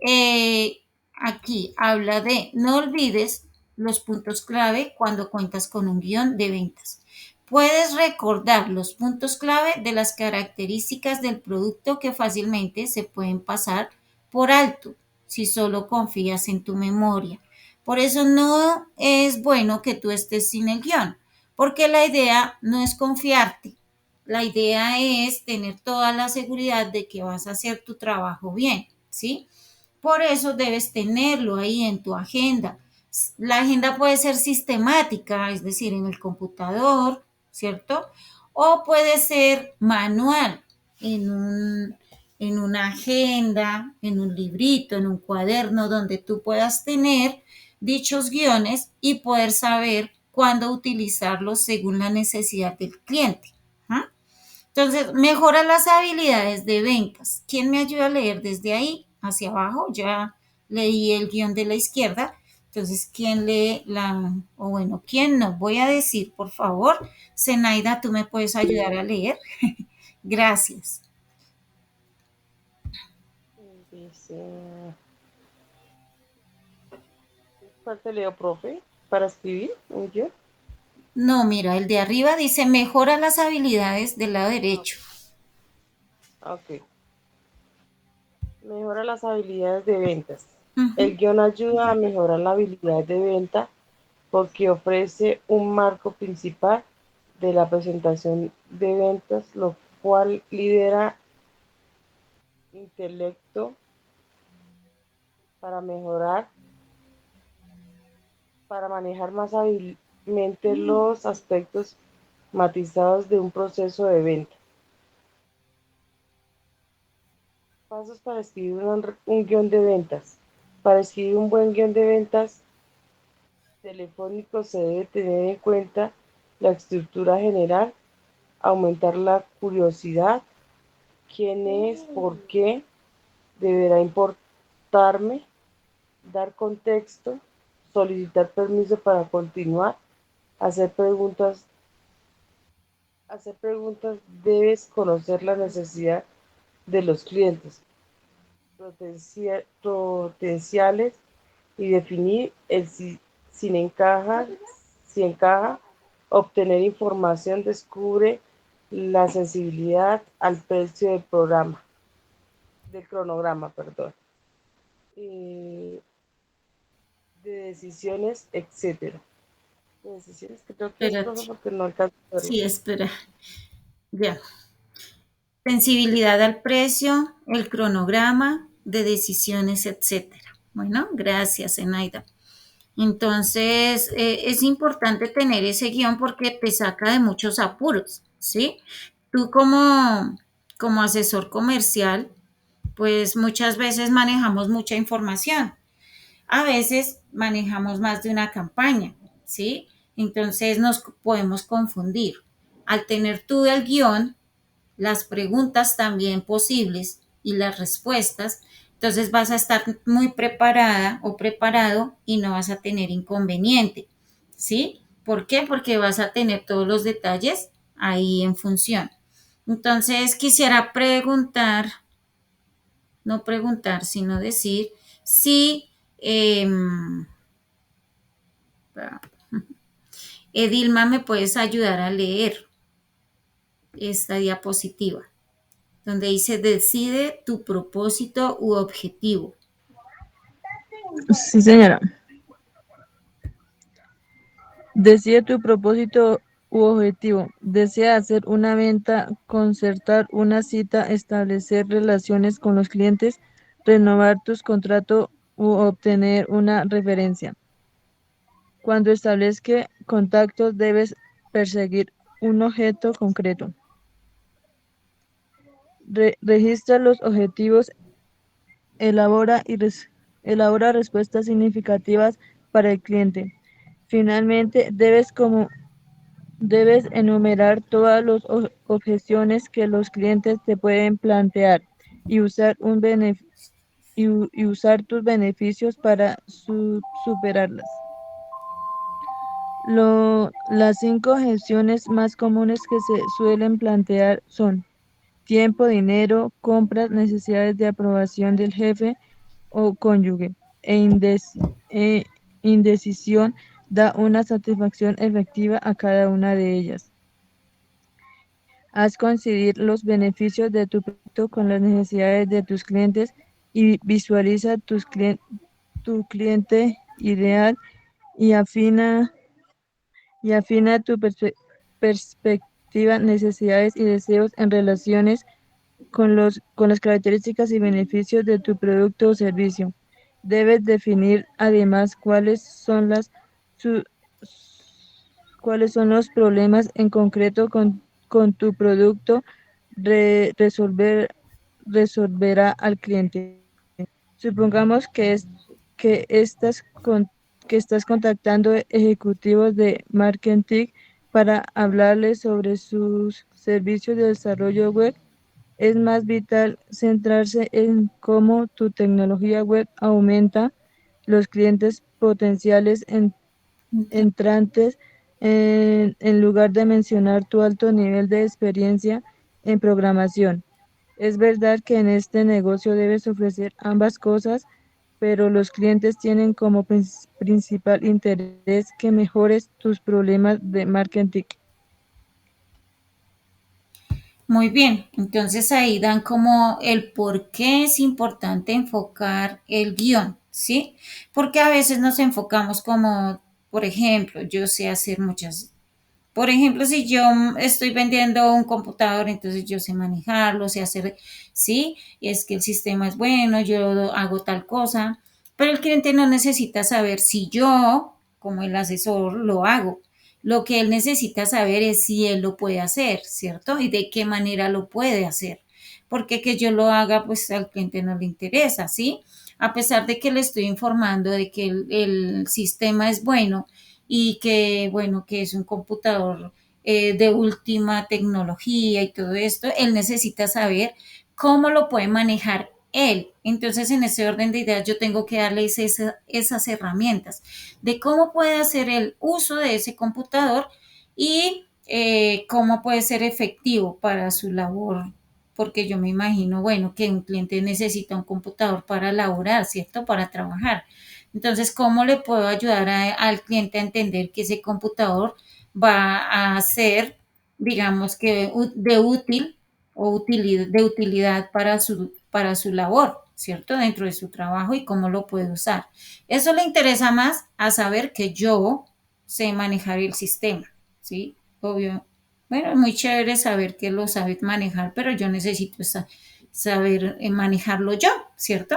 Eh, Aquí habla de no olvides los puntos clave cuando cuentas con un guión de ventas. Puedes recordar los puntos clave de las características del producto que fácilmente se pueden pasar por alto si solo confías en tu memoria. Por eso no es bueno que tú estés sin el guión, porque la idea no es confiarte. La idea es tener toda la seguridad de que vas a hacer tu trabajo bien, ¿sí? Por eso debes tenerlo ahí en tu agenda. La agenda puede ser sistemática, es decir, en el computador, ¿cierto? O puede ser manual, en en una agenda, en un librito, en un cuaderno, donde tú puedas tener dichos guiones y poder saber cuándo utilizarlos según la necesidad del cliente. ¿Ah? Entonces, mejora las habilidades de ventas. ¿Quién me ayuda a leer desde ahí hacia abajo? Ya leí el guión de la izquierda. Entonces, ¿quién lee o bueno, quién no? Voy a decir, por favor, Zenaida, tú me puedes ayudar a leer. Gracias. Dice, ¿cuál te leo, profe? ¿Para escribir un guión? No, mira, el de arriba dice mejora las habilidades del lado derecho. Ok. Mejora las habilidades de ventas. Ujú. El guión ayuda a mejorar la habilidad de venta porque ofrece un marco principal de la presentación de ventas, lo cual lidera intelecto para mejorar, para manejar más hábilmente los aspectos matizados de un proceso de venta. Pasos para escribir un guión de ventas. Para escribir un buen guión de ventas telefónico se debe tener en cuenta la estructura general, aumentar la curiosidad, quién es, por qué, deberá importarme, dar contexto, solicitar permiso para continuar, hacer preguntas, debes conocer la necesidad de los clientes potenciales y definir si encaja, obtener información, descubre la sensibilidad al precio del cronograma, perdón, eh, de decisiones, etcétera. De decisiones, que creo que es, profe, Espérate. porque no alcanzo a verlo. Sí, espera. Ya. Sensibilidad al precio, el cronograma de decisiones, etcétera. Bueno, gracias, Enaida. Entonces, es importante tener ese guión porque te saca de muchos apuros, ¿sí? Tú como asesor comercial, pues muchas veces manejamos mucha información. A veces manejamos más de una campaña, ¿sí? Entonces nos podemos confundir. Al tener tú el guión, las preguntas también posibles y las respuestas, Entonces vas a estar muy preparada o preparado y no vas a tener inconveniente, ¿sí? ¿Por qué? Porque vas a tener todos los detalles ahí en función. Entonces quisiera preguntar, no preguntar, sino decir si Edilma me puedes ayudar a leer esta diapositiva, donde dice decide tu propósito u objetivo. Sí, señora. Decide tu propósito u objetivo. Desea hacer una venta, concertar una cita, establecer relaciones con los clientes, renovar tus contratos u obtener una referencia. Cuando establezca contactos, debes perseguir un objeto concreto. Registra los objetivos, elabora elabora respuestas significativas para el cliente. Finalmente, debes enumerar todas las objeciones que los clientes te pueden plantear y usar y usar tus beneficios para superarlas. Las 5 objeciones más comunes que se suelen plantear son tiempo, dinero, compras, necesidades de aprobación del jefe o cónyuge, e indecisión. Da una satisfacción efectiva a cada una de ellas. Haz coincidir los beneficios de tu producto con las necesidades de tus clientes y visualiza tu cliente ideal y afina tu perspectiva, necesidades y deseos en relaciones con las características y beneficios de tu producto o servicio. Debes definir además su- cuáles son los problemas en concreto con tu producto resolverá al cliente. Supongamos que estás contactando ejecutivos de marketing para hablarles sobre sus servicios de desarrollo web. Es más vital centrarse en cómo tu tecnología web aumenta los clientes potenciales entrantes en lugar de mencionar tu alto nivel de experiencia en programación. Es verdad que en este negocio debes ofrecer ambas cosas, pero los clientes tienen como principal interés que mejores tus problemas de marketing. Muy bien, entonces ahí dan como el por qué es importante enfocar el guión, ¿sí? Porque a veces nos enfocamos como, por ejemplo, yo sé hacer muchas. Por ejemplo, si yo estoy vendiendo un computador, entonces yo sé manejarlo, sé hacer, sí, es que el sistema es bueno, yo hago tal cosa, pero el cliente no necesita saber si yo, como el asesor, lo hago. Lo que él necesita saber es si él lo puede hacer, ¿cierto? Y de qué manera lo puede hacer. Porque que yo lo haga, pues al cliente no le interesa, ¿sí? A pesar de que le estoy informando de que el sistema es bueno, y que, bueno, que es un computador de última tecnología y todo esto, él necesita saber cómo lo puede manejar él. Entonces, en ese orden de ideas, yo tengo que darles esas herramientas de cómo puede hacer el uso de ese computador y cómo puede ser efectivo para su labor, porque yo me imagino, bueno, que un cliente necesita un computador para laborar, ¿cierto? Para trabajar. Entonces, ¿cómo le puedo ayudar al cliente a entender que ese computador va a ser, digamos que de útil o de utilidad para su labor, ¿cierto? Dentro de su trabajo y cómo lo puede usar. Eso le interesa más a saber que yo sé manejar el sistema, ¿sí? Obvio. Bueno, es muy chévere saber que lo sabes manejar, pero yo necesito saber manejarlo yo, ¿cierto?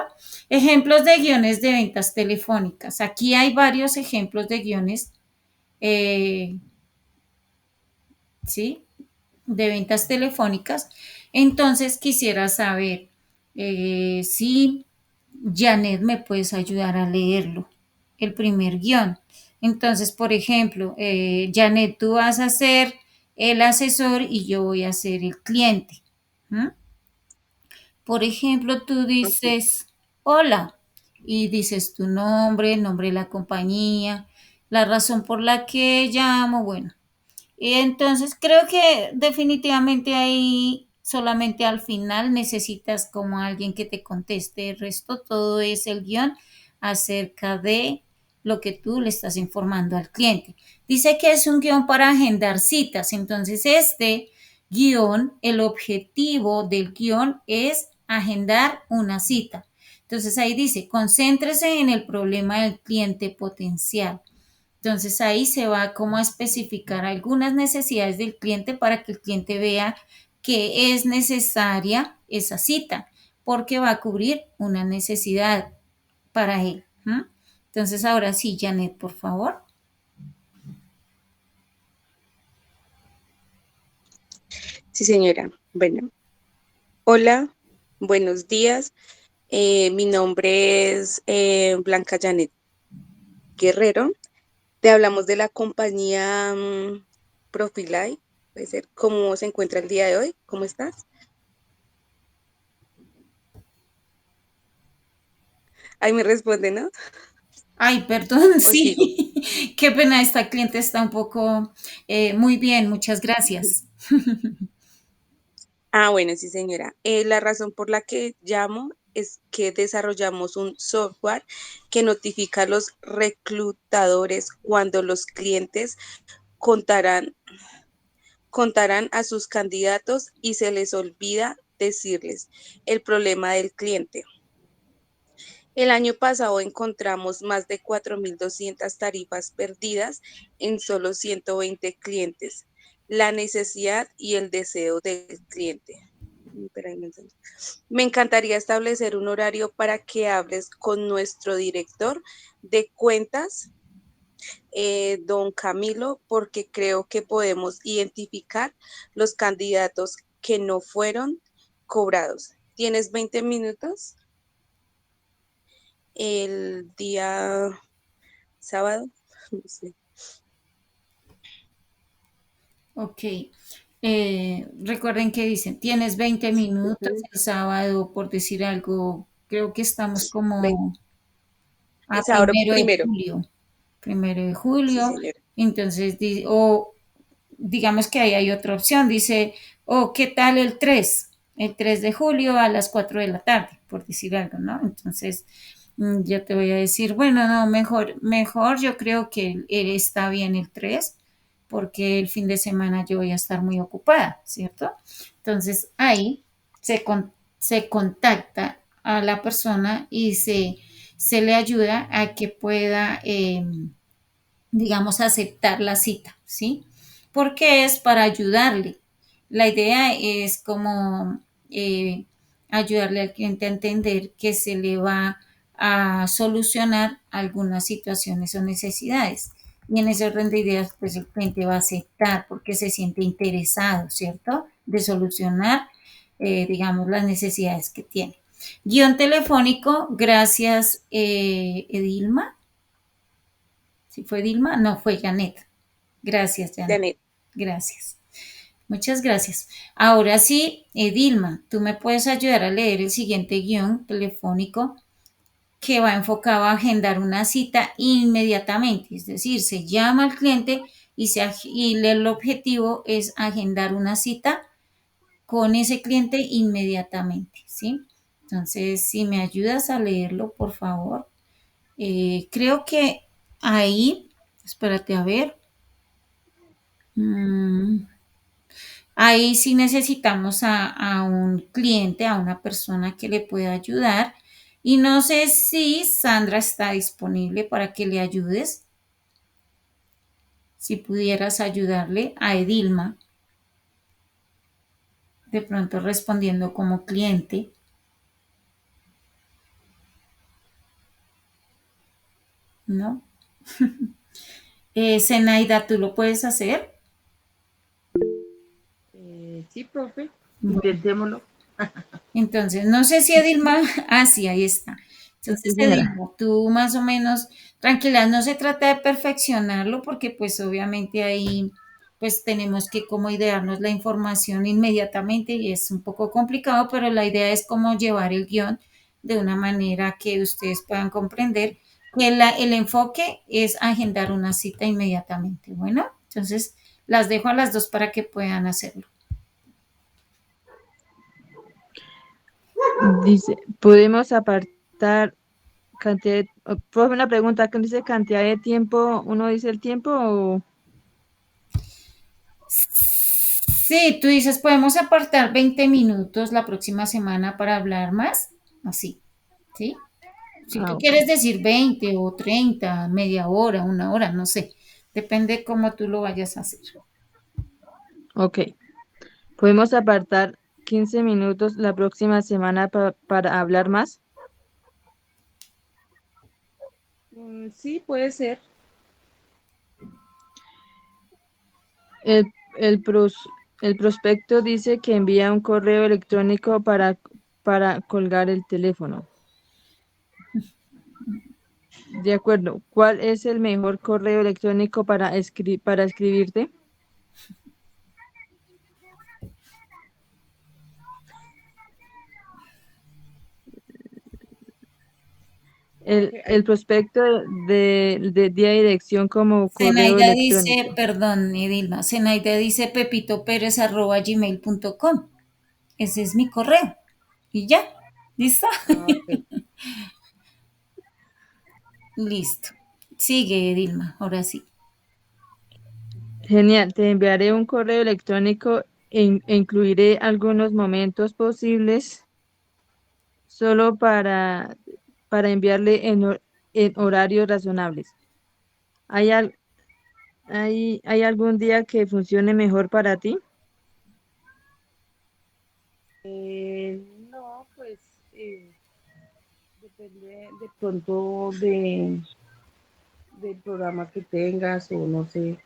Ejemplos de guiones de ventas telefónicas. Aquí hay varios ejemplos de guiones, eh, ¿sí? De ventas telefónicas. Entonces quisiera saber si Janet me puedes ayudar a leerlo, el primer guión. Entonces, por ejemplo, Janet, tú vas a ser el asesor y yo voy a ser el cliente. ¿Mm? Por ejemplo, tú Ok. dices, hola, y dices tu nombre, el nombre de la compañía, la razón por la que llamo, bueno. Y entonces creo que definitivamente ahí solamente al final necesitas como alguien que te conteste. El resto todo es el guión acerca de lo que tú le estás informando al cliente. Dice que es un guión para agendar citas. Entonces este guión, el objetivo del guión es agendar una cita. Entonces ahí dice, concéntrese en el problema del cliente potencial. Entonces ahí se va como a especificar algunas necesidades del cliente para que el cliente vea que es necesaria esa cita, porque va a cubrir una necesidad para él. ¿Mm? Entonces ahora sí, Janet, por favor. Sí, señora. Bueno, hola, buenos días. Mi nombre es Blanca Janet Guerrero. Te hablamos de la compañía Profilay. Puede ser. ¿Cómo se encuentra el día de hoy? ¿Cómo estás? Ahí me responde, ¿no? Ay, perdón, ¿O sigo? sí. Qué pena, esta cliente está un poco muy bien, muchas gracias. Ah, bueno, sí, señora. La razón por la que llamo es que desarrollamos un software que notifica a los reclutadores cuando los clientes contarán, contarán a sus candidatos y se les olvida decirles el problema del cliente. El año pasado encontramos más de 4.200 tarifas perdidas en solo 120 clientes. La necesidad y el deseo del cliente. Me encantaría establecer un horario para que hables con nuestro director de cuentas, don Camilo, porque creo que podemos identificar los candidatos que no fueron cobrados. ¿Tienes 20 minutos? El día sábado. No sé. Ok. Recuerden que dicen, tienes 20 minutos Ujú. el sábado, por decir algo, creo que estamos Ve- como a El sábado primero de primero. julio. Primero de Sí, julio. señora. Entonces, o digamos que ahí hay otra opción, dice, ¿qué tal el 3? El 3 de julio a las 4 de la tarde, por decir algo, ¿no? Entonces, yo te voy a decir, bueno, no, mejor yo creo que está bien el 3 porque el fin de semana yo voy a estar muy ocupada, ¿cierto? Entonces, ahí se contacta a la persona y se le ayuda a que pueda digamos, aceptar la cita, ¿sí? Porque es para ayudarle. La idea es como ayudarle al cliente a entender que se le va a solucionar algunas situaciones o necesidades. Y en ese orden de ideas, pues el cliente va a aceptar porque se siente interesado, ¿cierto? De solucionar, digamos, las necesidades que tiene. Guión telefónico, gracias, Edilma. Si fue Dilma, no fue Janet. Gracias, Janet. Janet. Gracias. Muchas gracias. Ahora sí, Dilma, tú me puedes ayudar a leer el siguiente guión telefónico que va enfocado a agendar una cita inmediatamente. Es decir, se llama al cliente y el objetivo es agendar una cita con ese cliente inmediatamente, ¿sí? Entonces, si me ayudas a leerlo, por favor. Creo que ahí, espérate a ver, mm, ahí sí necesitamos a un cliente, a una persona que le pueda ayudar. Y no sé si Sandra está disponible para que le ayudes, si pudieras ayudarle a Edilma, de pronto respondiendo como cliente, ¿no? Zenaida, ¿tú lo puedes hacer? Sí, profe, Bueno, intentémoslo. entonces, no sé si Edilma, sí, ahí está. Sí, Entonces, señora. Edilma, tú más o menos, tranquila, no se trata de perfeccionarlo porque pues obviamente ahí pues tenemos que como idearnos la información inmediatamente y es un poco complicado, pero la idea es como llevar el guión de una manera que ustedes puedan comprender que el enfoque es agendar una cita inmediatamente. Bueno, entonces las dejo a las dos para que puedan hacerlo. Dice, podemos apartar cantidad de, profe, una pregunta, ¿qué dice cantidad de tiempo? ¿Uno dice el tiempo o Sí, tú dices, podemos apartar 20 minutos la próxima semana para hablar más, así, ¿sí? Si tú ok, quieres decir 20 o 30, media hora, una hora, no sé, depende cómo tú lo vayas a hacer. ok. Podemos apartar 15 minutos la próxima semana para hablar más? Sí, puede ser. El, el, pros- el prospecto dice que envía un correo electrónico para colgar el teléfono. De acuerdo. ¿Cuál es el mejor correo electrónico para escribirte? Ok, El prospecto de día dirección como correo Zenaida dice, electrónico. perdón, Edilma, Zenaida dice pepitopérez@gmail.com. Ese es mi correo. Y ya, ¿listo? ok. Listo. Sigue, Edilma, ahora sí. Genial. Te enviaré un correo electrónico e incluiré algunos momentos posibles solo para enviarle en horarios razonables. ¿Hay, al- hay algún día que funcione mejor para ti? No, pues depende de pronto del programa que tengas o no sé.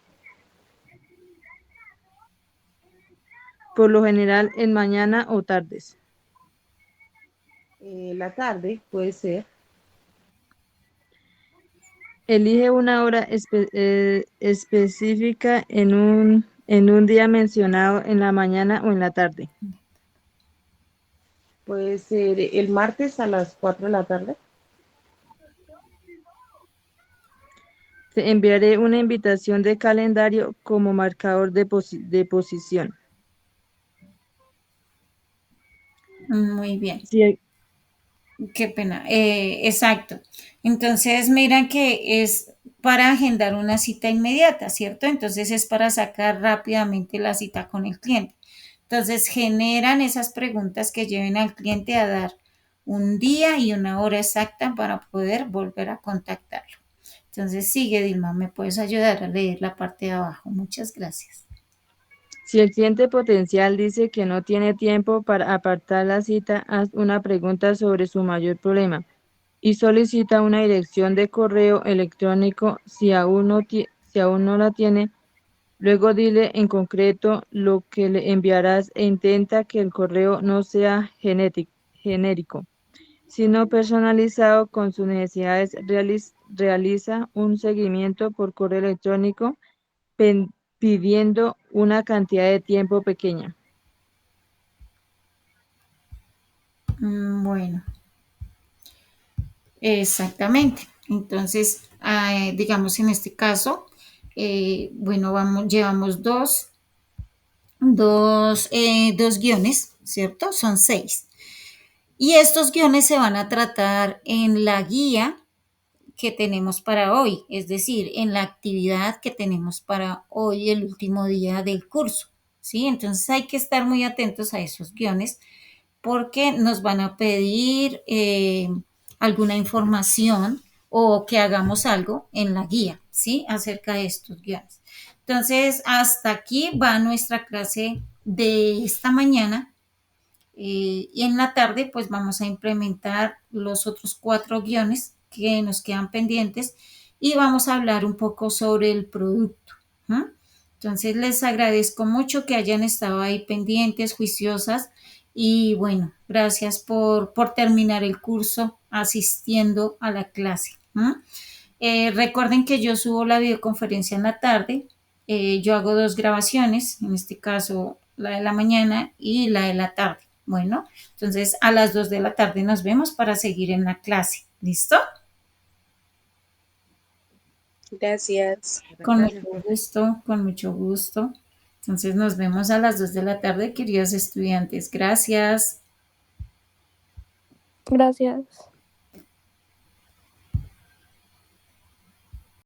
Por lo general en mañana o tardes. La tarde puede ser. Elige una hora específica en un día mencionado en la mañana o en la tarde. Puede ser el martes a las 4 de la tarde. Te enviaré una invitación de calendario como marcador de posición. Muy bien. Si, Qué pena. Exacto. Entonces, mira que es para agendar una cita inmediata, ¿cierto? Entonces es para sacar rápidamente la cita con el cliente. Entonces generan esas preguntas que lleven al cliente a dar un día y una hora exacta para poder volver a contactarlo. Entonces sigue, Dilma, me puedes ayudar a leer la parte de abajo. Muchas gracias. si el cliente potencial dice que no tiene tiempo para apartar la cita, haz una pregunta sobre su mayor problema y solicita una dirección de correo electrónico si aún no la tiene. Luego dile en concreto lo que le enviarás e intenta que el correo no sea genérico, sino personalizado con sus necesidades. Realiza un seguimiento por correo electrónico pidiendo una cantidad de tiempo pequeña. Bueno, exactamente. Entonces, digamos en este caso, bueno, llevamos dos guiones, ¿cierto? Son 6. Y estos guiones se van a tratar en la guía que tenemos para hoy, es decir, en la actividad que tenemos para hoy, el último día del curso, ¿sí? Entonces hay que estar muy atentos a esos guiones porque nos van a pedir alguna información o que hagamos algo en la guía, ¿sí? Acerca de estos guiones. Entonces, hasta aquí va nuestra clase de esta mañana. Y en la tarde, pues vamos a implementar los otros 4 guiones que nos quedan pendientes y vamos a hablar un poco sobre el producto. ¿Mm? Entonces, les agradezco mucho que hayan estado ahí pendientes, juiciosas y bueno, gracias por terminar el curso asistiendo a la clase. ¿Mm? Recuerden que yo subo la videoconferencia en la tarde. Yo hago 2 grabaciones, en este caso la de la mañana y la de la tarde. Bueno, entonces a las 2 de la tarde nos vemos para seguir en la clase. ¿Listo? Gracias. Con Gracias, mucho profe. gusto, con mucho gusto. Entonces nos vemos a las 2 de la tarde, queridos estudiantes. Gracias. Gracias.